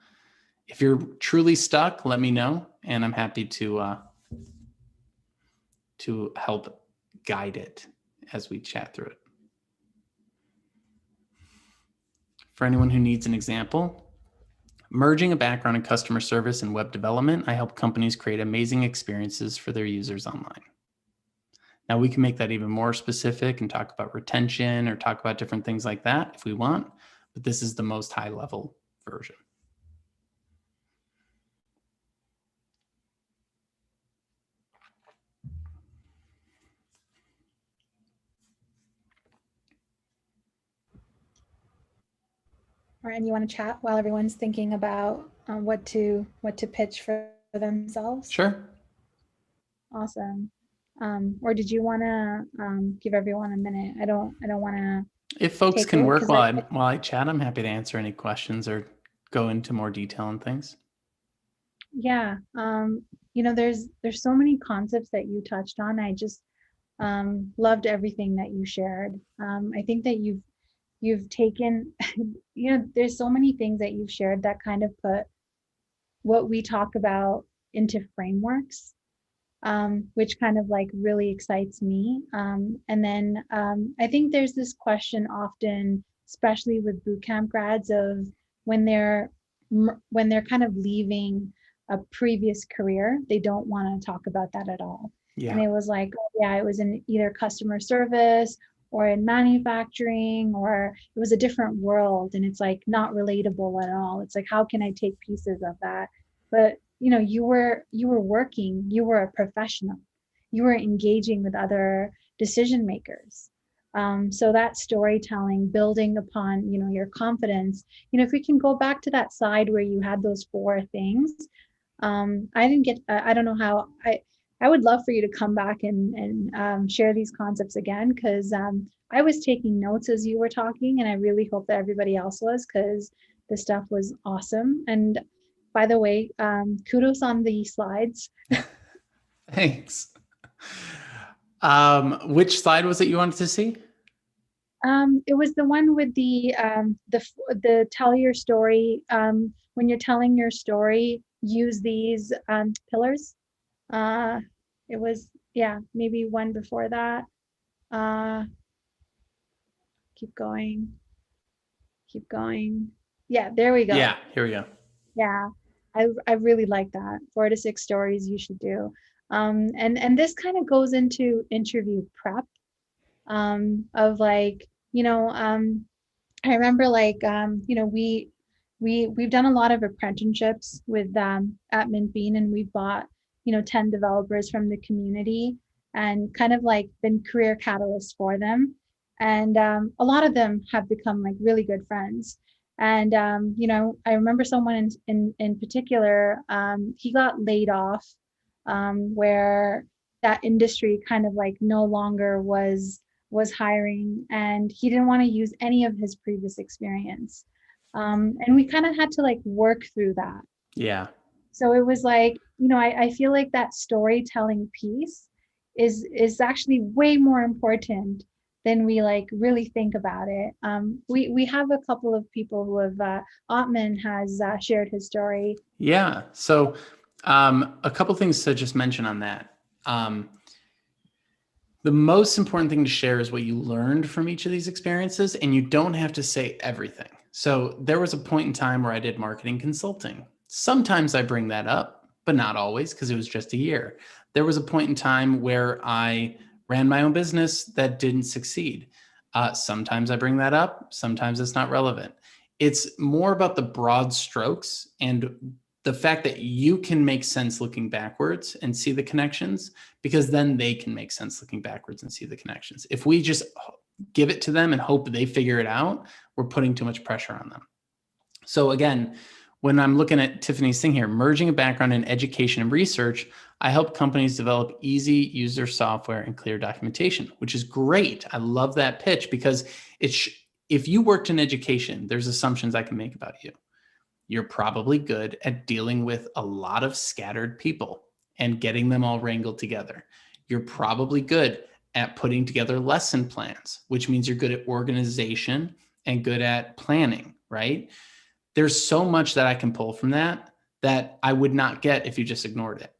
if you're truly stuck, let me know, and I'm happy to to help guide it as we chat through it. For anyone who needs an example, merging a background in customer service and web development, I help companies create amazing experiences for their users online. Now we can make that even more specific and talk about retention or talk about different things like that if we want, but this is the most high level version. Or and you want to chat while everyone's thinking about what to pitch for themselves? Sure. Awesome. Or did you want to give everyone a minute? I don't want to. If folks take can it, work 'cause while I chat, I'm happy to answer any questions or go into more detail on things. Yeah. You know, there's so many concepts that you touched on. I just loved everything that you shared. I think that you've taken, you know, there's so many things that you've shared that kind of put what we talk about into frameworks, which kind of like really excites me. And then I think there's this question often, especially with bootcamp grads, of when they're kind of leaving a previous career, they don't want to talk about that at all. Yeah. And it was like, oh, yeah, it was in either customer service or in manufacturing, or it was a different world, and it's like not relatable at all. It's like, how can I take pieces of that? But you know, you were working, you were a professional, you were engaging with other decision makers. So that storytelling, building upon, you know, your confidence, you know, if we can go back to that side where you had those 4 things, I didn't get, I don't know how, I would love for you to come back and share these concepts again, because I was taking notes as you were talking, and I really hope that everybody else was, because the stuff was awesome. And by the way, kudos on the slides. Thanks. Which slide was it you wanted to see? It was the one with the tell your story. When you're telling your story, use these pillars. It was, yeah, maybe one before that. Keep going. Yeah, there we go. Yeah, here we go. Yeah, I really like that. 4 to 6 stories you should do. And this kind of goes into interview prep, of like, you know, I remember like, you know, we've done a lot of apprenticeships with at Mcgovern, and we've bought, you know, 10 developers from the community and kind of like been career catalysts for them. And a lot of them have become like really good friends. And you know, I remember someone in particular, he got laid off, where that industry kind of like no longer was hiring, and he didn't want to use any of his previous experience. And we kind of had to like work through that. Yeah. So it was like, you know, I feel like that storytelling piece is actually way more important than we like really think about it. We have a couple of people who have, Ottman has shared his story. Yeah. So a couple things to just mention on that. The most important thing to share is what you learned from each of these experiences, and you don't have to say everything. So there was a point in time where I did marketing consulting. Sometimes I bring that up, but not always, because it was just a year. There was a point in time where I ran my own business that didn't succeed. Sometimes I bring that up. Sometimes it's not relevant. It's more about the broad strokes and the fact that you can make sense looking backwards and see the connections, because then they can make sense looking backwards and see the connections. If we just give it to them and hope they figure it out, we're putting too much pressure on them. So again, when I'm looking at Tiffany's thing here, merging a background in education and research, I help companies develop easy user software and clear documentation, which is great. I love that pitch, because if you worked in education, there's assumptions I can make about you. You're probably good at dealing with a lot of scattered people and getting them all wrangled together. You're probably good at putting together lesson plans, which means you're good at organization and good at planning, right? There's so much that I can pull from that I would not get if you just ignored it.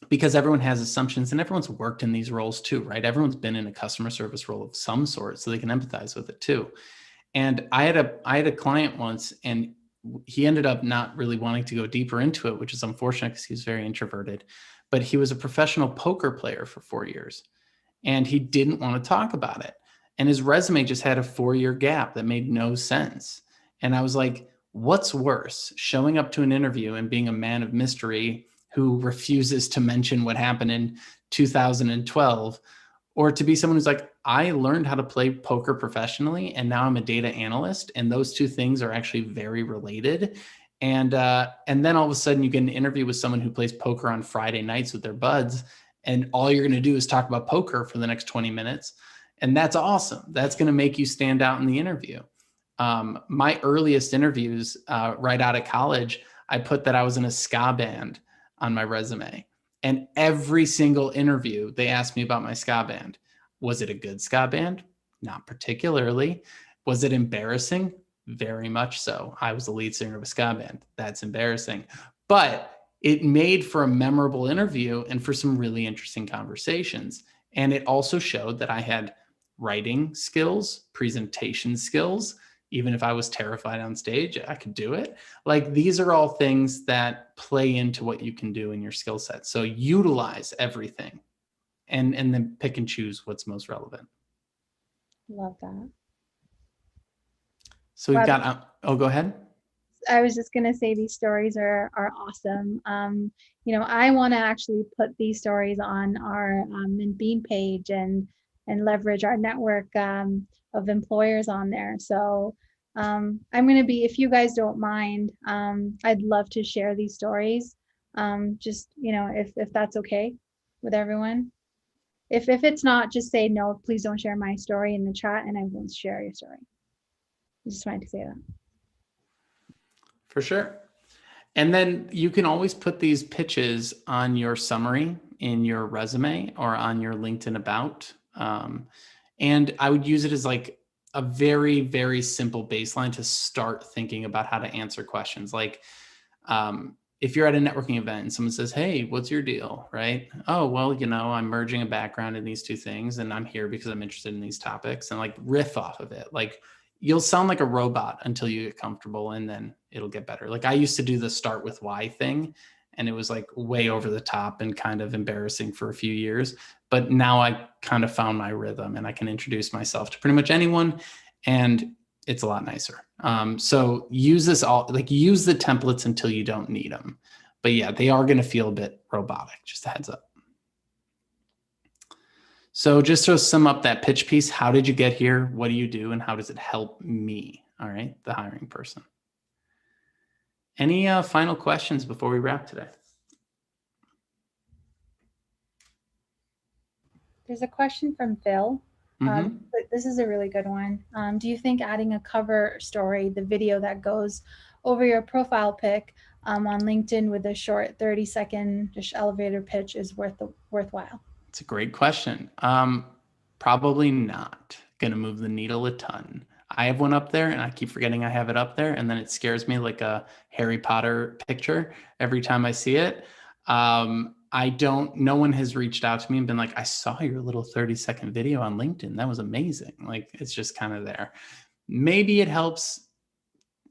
because everyone has assumptions and everyone's worked in these roles too, right? Everyone's been in a customer service role of some sort, so they can empathize with it too. And I had a client once, and he ended up not really wanting to go deeper into it, which is unfortunate because he was very introverted. But he was a professional poker player for 4 years, and he didn't want to talk about it. And his resume just had a 4-year gap that made no sense. And I was like, what's worse, showing up to an interview and being a man of mystery who refuses to mention what happened in 2012, or to be someone who's like, I learned how to play poker professionally and now I'm a data analyst, and those two things are actually very related. And then all of a sudden you get an interview with someone who plays poker on Friday nights with their buds, and all you're going to do is talk about poker for the next 20 minutes. And that's awesome. That's going to make you stand out in the interview. My earliest interviews right out of college, I put that I was in a ska band on my resume. And every single interview, they asked me about my ska band. Was it a good ska band? Not particularly. Was it embarrassing? Very much so. I was the lead singer of a ska band. That's embarrassing. But it made for a memorable interview and for some really interesting conversations. And it also showed that I had writing skills, presentation skills. Even if I was terrified on stage, I could do it. Like, these are all things that play into what you can do in your skill set. So utilize everything and then pick and choose what's most relevant. Love that. So we've got, go ahead. I was just going to say these stories are awesome. I want to actually put these stories on our Beam page and leverage our network of employers on there. So I'm going to be, if you guys don't mind, I'd love to share these stories. Just, if that's okay with everyone. If it's not, just say, no, please don't share my story in the chat and I won't share your story. I just wanted to say that. For sure. And then you can always put these pitches on your summary in your resume or on your LinkedIn about. And I would use it as like a very, very simple baseline to start thinking about how to answer questions. Like if you're at a networking event and someone says, hey, what's your deal? Right? Oh, well, I'm merging a background in these two things and I'm here because I'm interested in these topics, and like riff off of it. Like, you'll sound like a robot until you get comfortable, and then it'll get better. Like, I used to do the start with why thing, and it was like way over the top and kind of embarrassing for a few years. But now I kind of found my rhythm and I can introduce myself to pretty much anyone, and it's a lot nicer. So use this use the templates until you don't need them. But yeah, they are going to feel a bit robotic, just a heads up. So just to sum up that pitch piece, how did you get here? What do you do? And how does it help me? All right, the hiring person. Any final questions before we wrap today? There's a question from Phil. But this is a really good one. Do you think adding a cover story, the video that goes over your profile pic on LinkedIn with a short 30-second just elevator pitch is worthwhile? It's a great question. Probably not going to move the needle a ton. I have one up there and I keep forgetting I have it up there, and then it scares me like a Harry Potter picture every time I see it. No one has reached out to me and been like, I saw your little 30-second video on LinkedIn. That was amazing. Like, it's just kind of there. Maybe it helps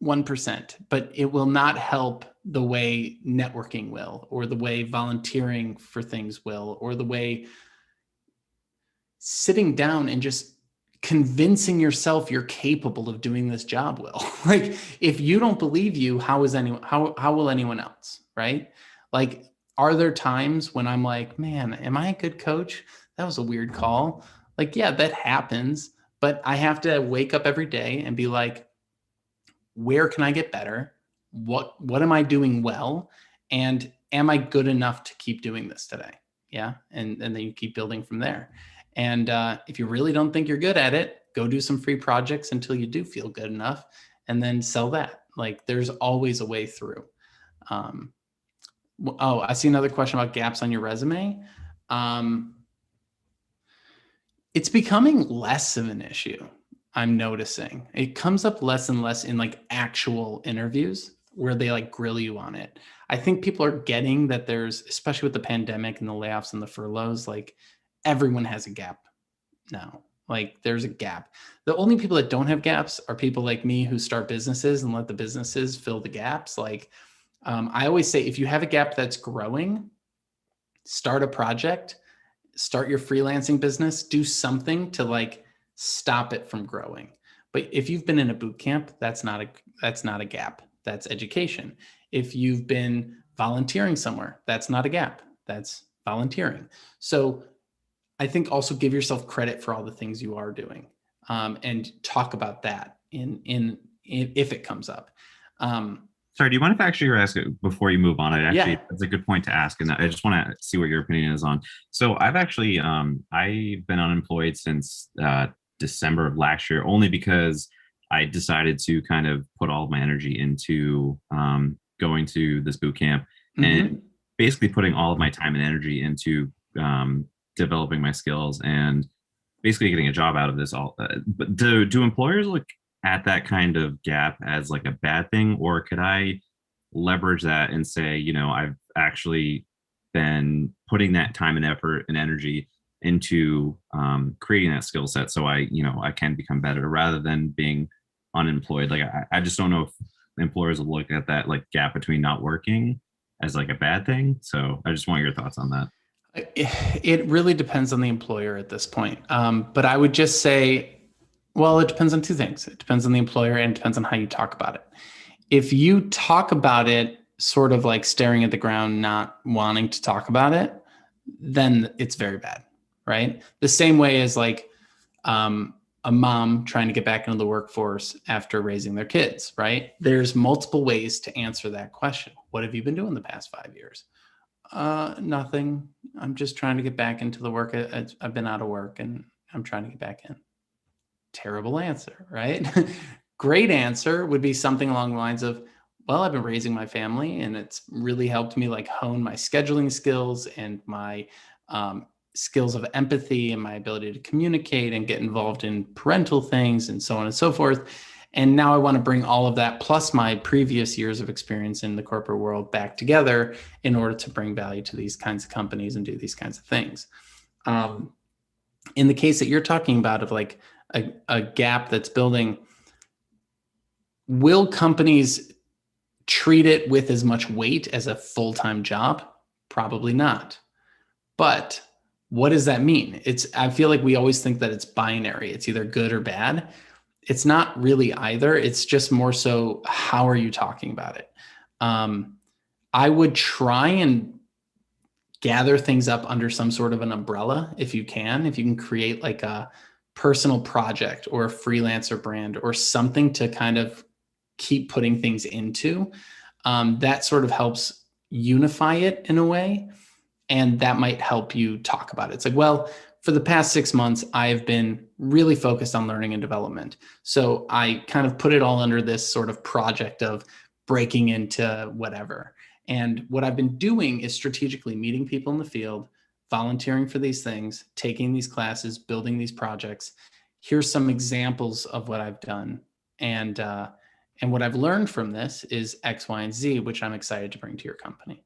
1%, but it will not help the way networking will, or the way volunteering for things will, or the way sitting down and just convincing yourself you're capable of doing this job will. Like, if you don't believe you, how will anyone else, right? Like, are there times when I'm like, man, am I a good coach? That was a weird call. Like, yeah, that happens, but I have to wake up every day and be like, where can I get better? What am I doing well? And am I good enough to keep doing this today? Yeah. And then you keep building from there. And if you really don't think you're good at it, go do some free projects until you do feel good enough, and then sell that. Like, there's always a way through. I see another question about gaps on your resume. It's becoming less of an issue. I'm noticing it comes up less and less in like actual interviews. where they like grill you on it. I think people are getting that there's, especially with the pandemic and the layoffs and the furloughs, like everyone has a gap now. Like there's a gap. The only people that don't have gaps are people like me who start businesses and let the businesses fill the gaps. Like I always say, if you have a gap that's growing, start a project, start your freelancing business, do something to like stop it from growing. But if you've been in a boot camp, that's not a gap. That's education. If you've been volunteering somewhere, that's not a gap. That's volunteering. So I think also give yourself credit for all the things you are doing, and talk about that in if it comes up. Sorry, do you mind if I actually ask it before you move on? That's a good point to ask, and I just want to see what your opinion is on. So I've actually I've been unemployed since December of last year, only because I decided to kind of put all of my energy into going to this boot camp and basically putting all of my time and energy into developing my skills and basically getting a job out of this. But do employers look at that kind of gap as like a bad thing, or could I leverage that and say, I've actually been putting that time and effort and energy into creating that skill set, so I can become better rather than being unemployed? Like I just don't know if employers will look at that like gap between not working as like a bad thing. So I just want your thoughts on that. It really depends on the employer at this point. But I would just say, well, it depends on two things. It depends on the employer and it depends on how you talk about it. If you talk about it sort of like staring at the ground, not wanting to talk about it, then it's very bad, right? The same way as like a mom trying to get back into the workforce after raising their kids, right? There's multiple ways to answer that question. What have you been doing the past 5 years? Nothing. I'm just trying to get back into the work. I've been out of work and I'm trying to get back in. Terrible answer, right? Great answer would be something along the lines of, well, I've been raising my family and it's really helped me like hone my scheduling skills and my skills of empathy and my ability to communicate and get involved in parental things and so on and so forth. And now I want to bring all of that plus my previous years of experience in the corporate world back together in order to bring value to these kinds of companies and do these kinds of things. In the case that you're talking about of like a gap that's building, will companies treat it with as much weight as a full-time job? Probably not. But what does that mean? I feel like we always think that it's binary. It's either good or bad. It's not really either. It's just more so, how are you talking about it? I would try and gather things up under some sort of an umbrella if you can create like a personal project or a freelancer brand or something to kind of keep putting things into. That sort of helps unify it in a way. And that might help you talk about it. It's like, well, for the past 6 months, I've been really focused on learning and development. So I kind of put it all under this sort of project of breaking into whatever. And what I've been doing is strategically meeting people in the field, volunteering for these things, taking these classes, building these projects. Here's some examples of what I've done. And what I've learned from this is X, Y, and Z, which I'm excited to bring to your company.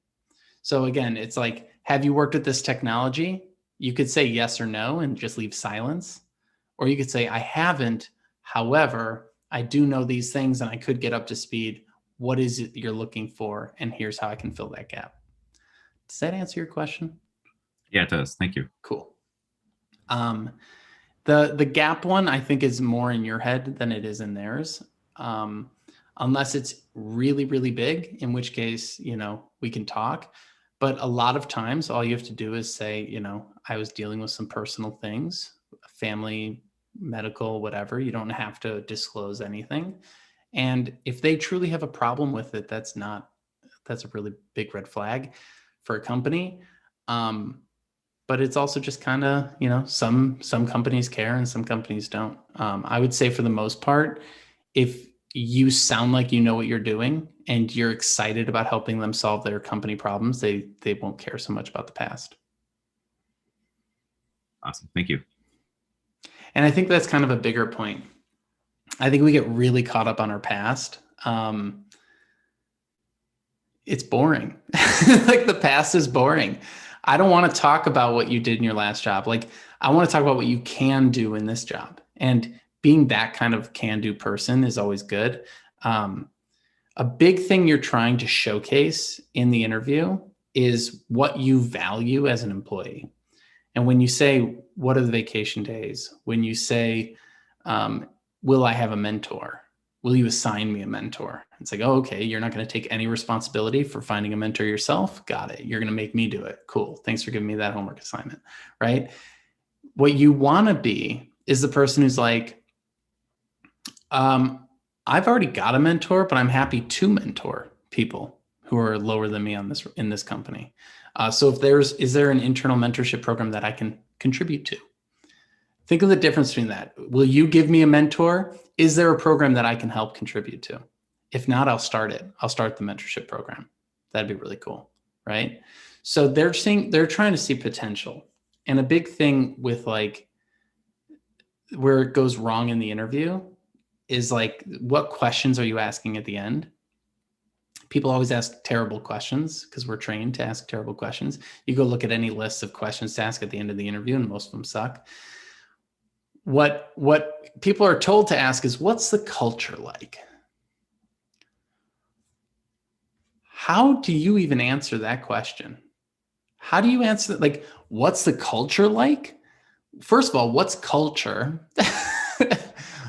So again, it's like, have you worked with this technology? You could say yes or no and just leave silence. Or you could say, I haven't. However, I do know these things and I could get up to speed. What is it you're looking for? And here's how I can fill that gap. Does that answer your question? Yeah, it does. Thank you. Cool. The gap one, I think, is more in your head than it is in theirs. Unless it's really, really big, in which case, we can talk. But a lot of times all you have to do is say, I was dealing with some personal things, family, medical, whatever. You don't have to disclose anything. And if they truly have a problem with it, that's a really big red flag for a company. But it's also just kind of, some companies care and some companies don't. I would say for the most part, if you sound like you know what you're doing and you're excited about helping them solve their company problems, they won't care so much about the past. Awesome. Thank you. And I think that's kind of a bigger point. I think we get really caught up on our past. it's boring. Like the past is boring. I don't want to talk about what you did in your last job. Like I want to talk about what you can do in this job. And being that kind of can-do person is always good. A big thing you're trying to showcase in the interview is what you value as an employee. And when you say, what are the vacation days? When you say, will I have a mentor? Will you assign me a mentor? It's like, oh, okay, you're not going to take any responsibility for finding a mentor yourself. Got it. You're going to make me do it. Cool. Thanks for giving me that homework assignment, right? What you want to be is the person who's like, I've already got a mentor, but I'm happy to mentor people who are lower than me in this company. So is there an internal mentorship program that I can contribute to? Think of the difference between that. Will you give me a mentor? Is there a program that I can help contribute to? If not, I'll start it. I'll start the mentorship program. That'd be really cool, right? So they're trying to see potential. And a big thing with like where it goes wrong in the interview is like, what questions are you asking at the end? People always ask terrible questions because we're trained to ask terrible questions. You go look at any list of questions to ask at the end of the interview, and most of them suck. What people are told to ask is, what's the culture like? How do you even answer that question? How do you answer that? Like, what's the culture like? First of all, what's culture?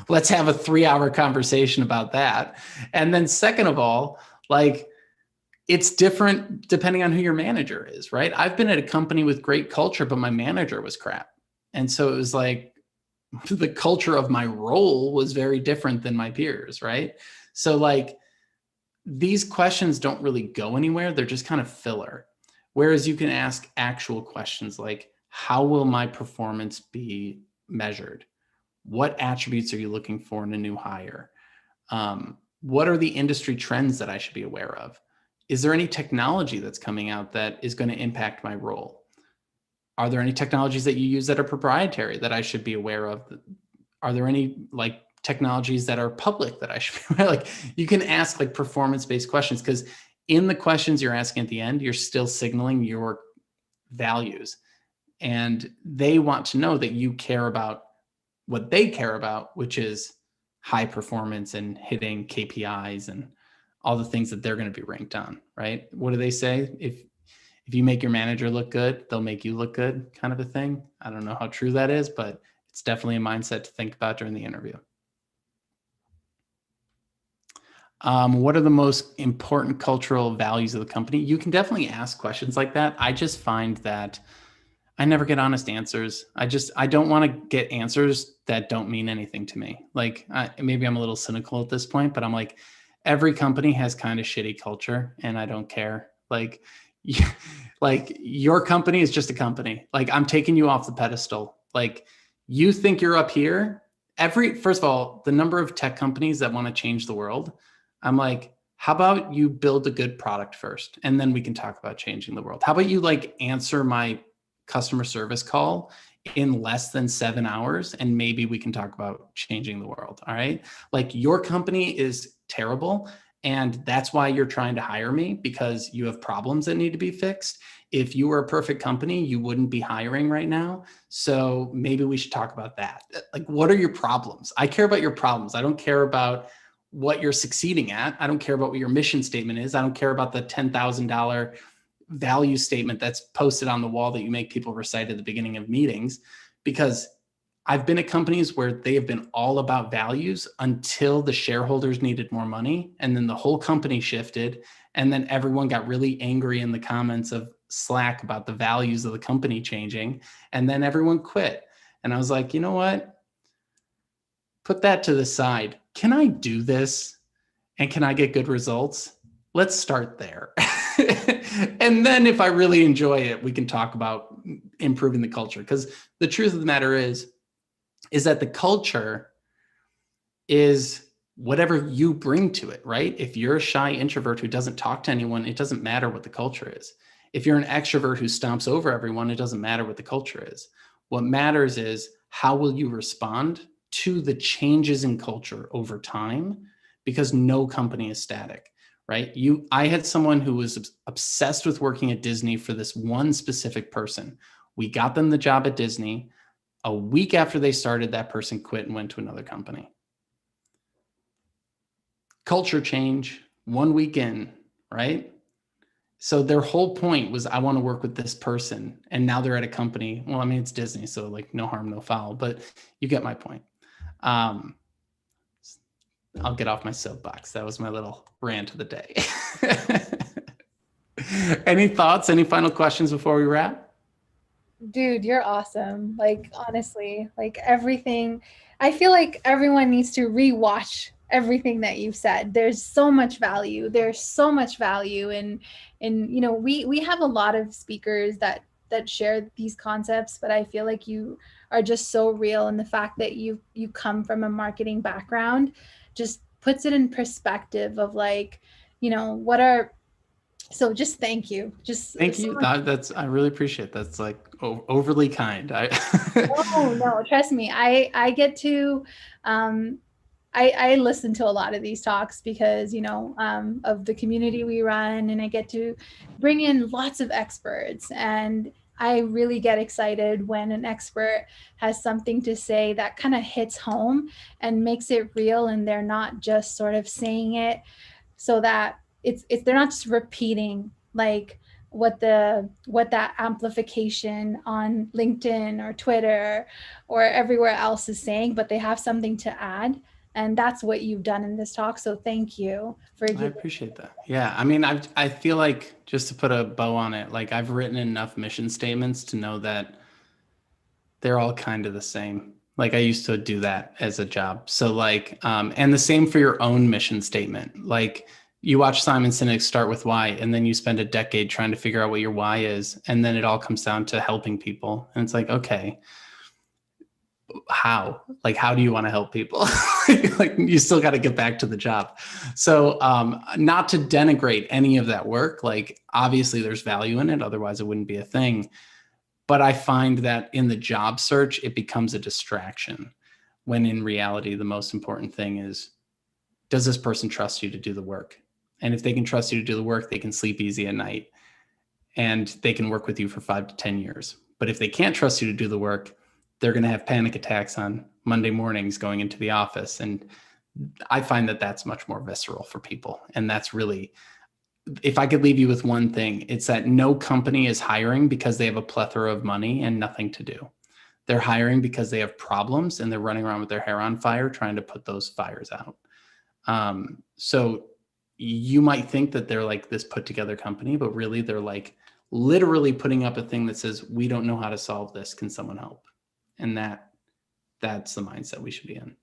Let's have a 3-hour conversation about that. And then second of all, like, it's different depending on who your manager is, right? I've been at a company with great culture, but my manager was crap. And so it was like the culture of my role was very different than my peers, right? So like these questions don't really go anywhere. They're just kind of filler. Whereas you can ask actual questions like, how will my performance be measured? What attributes are you looking for in a new hire? What are the industry trends that I should be aware of? Is there any technology that's coming out that is going to impact my role? Are there any technologies that you use that are proprietary that I should be aware of? Are there any like technologies that are public that I should be aware of? Like you can ask like performance-based questions because in the questions you're asking at the end, you're still signaling your values. And they want to know that you care about what they care about, which is high performance and hitting KPIs and all the things that they're going to be ranked on, right? What do they say? If you make your manager look good, they'll make you look good, kind of a thing. I don't know how true that is, but it's definitely a mindset to think about during the interview. What are the most important cultural values of the company? You can definitely ask questions like that. I just find that I never get honest answers. I don't want to get answers that don't mean anything to me. Like maybe I'm a little cynical at this point, but I'm like, every company has kind of shitty culture and I don't care. Like your company is just a company. Like I'm taking you off the pedestal. Like you think you're up here. First of all, the number of tech companies that want to change the world, I'm like, how about you build a good product first and then we can talk about changing the world? How about you like answer my customer service call in less than 7 hours and maybe we can talk about changing the world. All right. Like your company is terrible and that's why you're trying to hire me because you have problems that need to be fixed. If you were a perfect company, you wouldn't be hiring right now. So maybe we should talk about that. Like, what are your problems? I care about your problems. I don't care about what you're succeeding at. I don't care about what your mission statement is. I don't care about the $10,000 value statement that's posted on the wall that you make people recite at the beginning of meetings, because I've been at companies where they have been all about values until the shareholders needed more money. And then the whole company shifted. And then everyone got really angry in the comments of Slack about the values of the company changing. And then everyone quit. And I was like, you know what? Put that to the side. Can I do this? And can I get good results? Let's start there. And then if I really enjoy it, we can talk about improving the culture. Because the truth of the matter is that the culture is whatever you bring to it, right? If you're a shy introvert who doesn't talk to anyone, it doesn't matter what the culture is. If you're an extrovert who stomps over everyone, it doesn't matter what the culture is. What matters is how will you respond to the changes in culture over time, because no company is static. right? I had someone who was obsessed with working at Disney for this one specific person. We got them the job at Disney. A week after they started, that person quit and went to another company. Culture change, 1 week in, right? So their whole point was, I want to work with this person. And now they're at a company. Well, I mean, it's Disney, so like no harm, no foul, but you get my point. I'll get off my soapbox. That was my little rant of the day. Any thoughts, any final questions before we wrap? Dude, you're awesome. Like, honestly, like everything, I feel like everyone needs to rewatch everything that you've said. There's so much value. There's so much value. And you know, we have a lot of speakers that share these concepts, but I feel like you are just so real. And the fact that you come from a marketing background just puts it in perspective of like, you know, so just thank you. Just Thank so you. much. I really appreciate that. That's like overly kind. No, trust me. I get to I listen to a lot of these talks because, you know, of the community we run, and I get to bring in lots of experts, and I really get excited when an expert has something to say that kind of hits home and makes it real, and they're not just sort of saying it so that it's they're not just repeating like what that amplification on LinkedIn or Twitter or everywhere else is saying, but they have something to add. And that's what you've done in this talk. So thank you for I giving. appreciate that. Yeah. I mean, I feel like, just to put a bow on it, like I've written enough mission statements to know that they're all kind of the same. Like I used to do that as a job. So like, and the same for your own mission statement. Like you watch Simon Sinek Start With Why, and then you spend a decade trying to figure out what your why is. And then it all comes down to helping people. And it's like, okay, how do you want to help people? Like you still got to get back to the job. So not to denigrate any of that work, like obviously there's value in it, otherwise it wouldn't be a thing. But I find that in the job search it becomes a distraction, when in reality the most important thing is, does this person trust you to do the work? And if they can trust you to do the work, they can sleep easy at night and they can work with you for 5 to 10 years. But if they can't trust you to do the work, they're going to have panic attacks on Monday mornings going into the office. And I find that that's much more visceral for people. And that's really, if I could leave you with one thing, it's that no company is hiring because they have a plethora of money and nothing to do. They're hiring because they have problems and they're running around with their hair on fire trying to put those fires out. So you might think that they're like this put together company, but really they're like literally putting up a thing that says, we don't know how to solve this. Can someone help? And that's the mindset we should be in.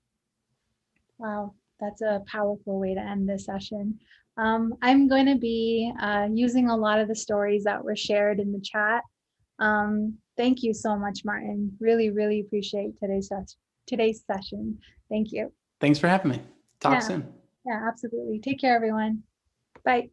Wow, that's a powerful way to end this session. I'm going to be using a lot of the stories that were shared in the chat. Thank you so much, Martin. Really, really appreciate today's session. Thank you. Thanks for having me. Talk soon. Yeah, absolutely. Take care, everyone. Bye.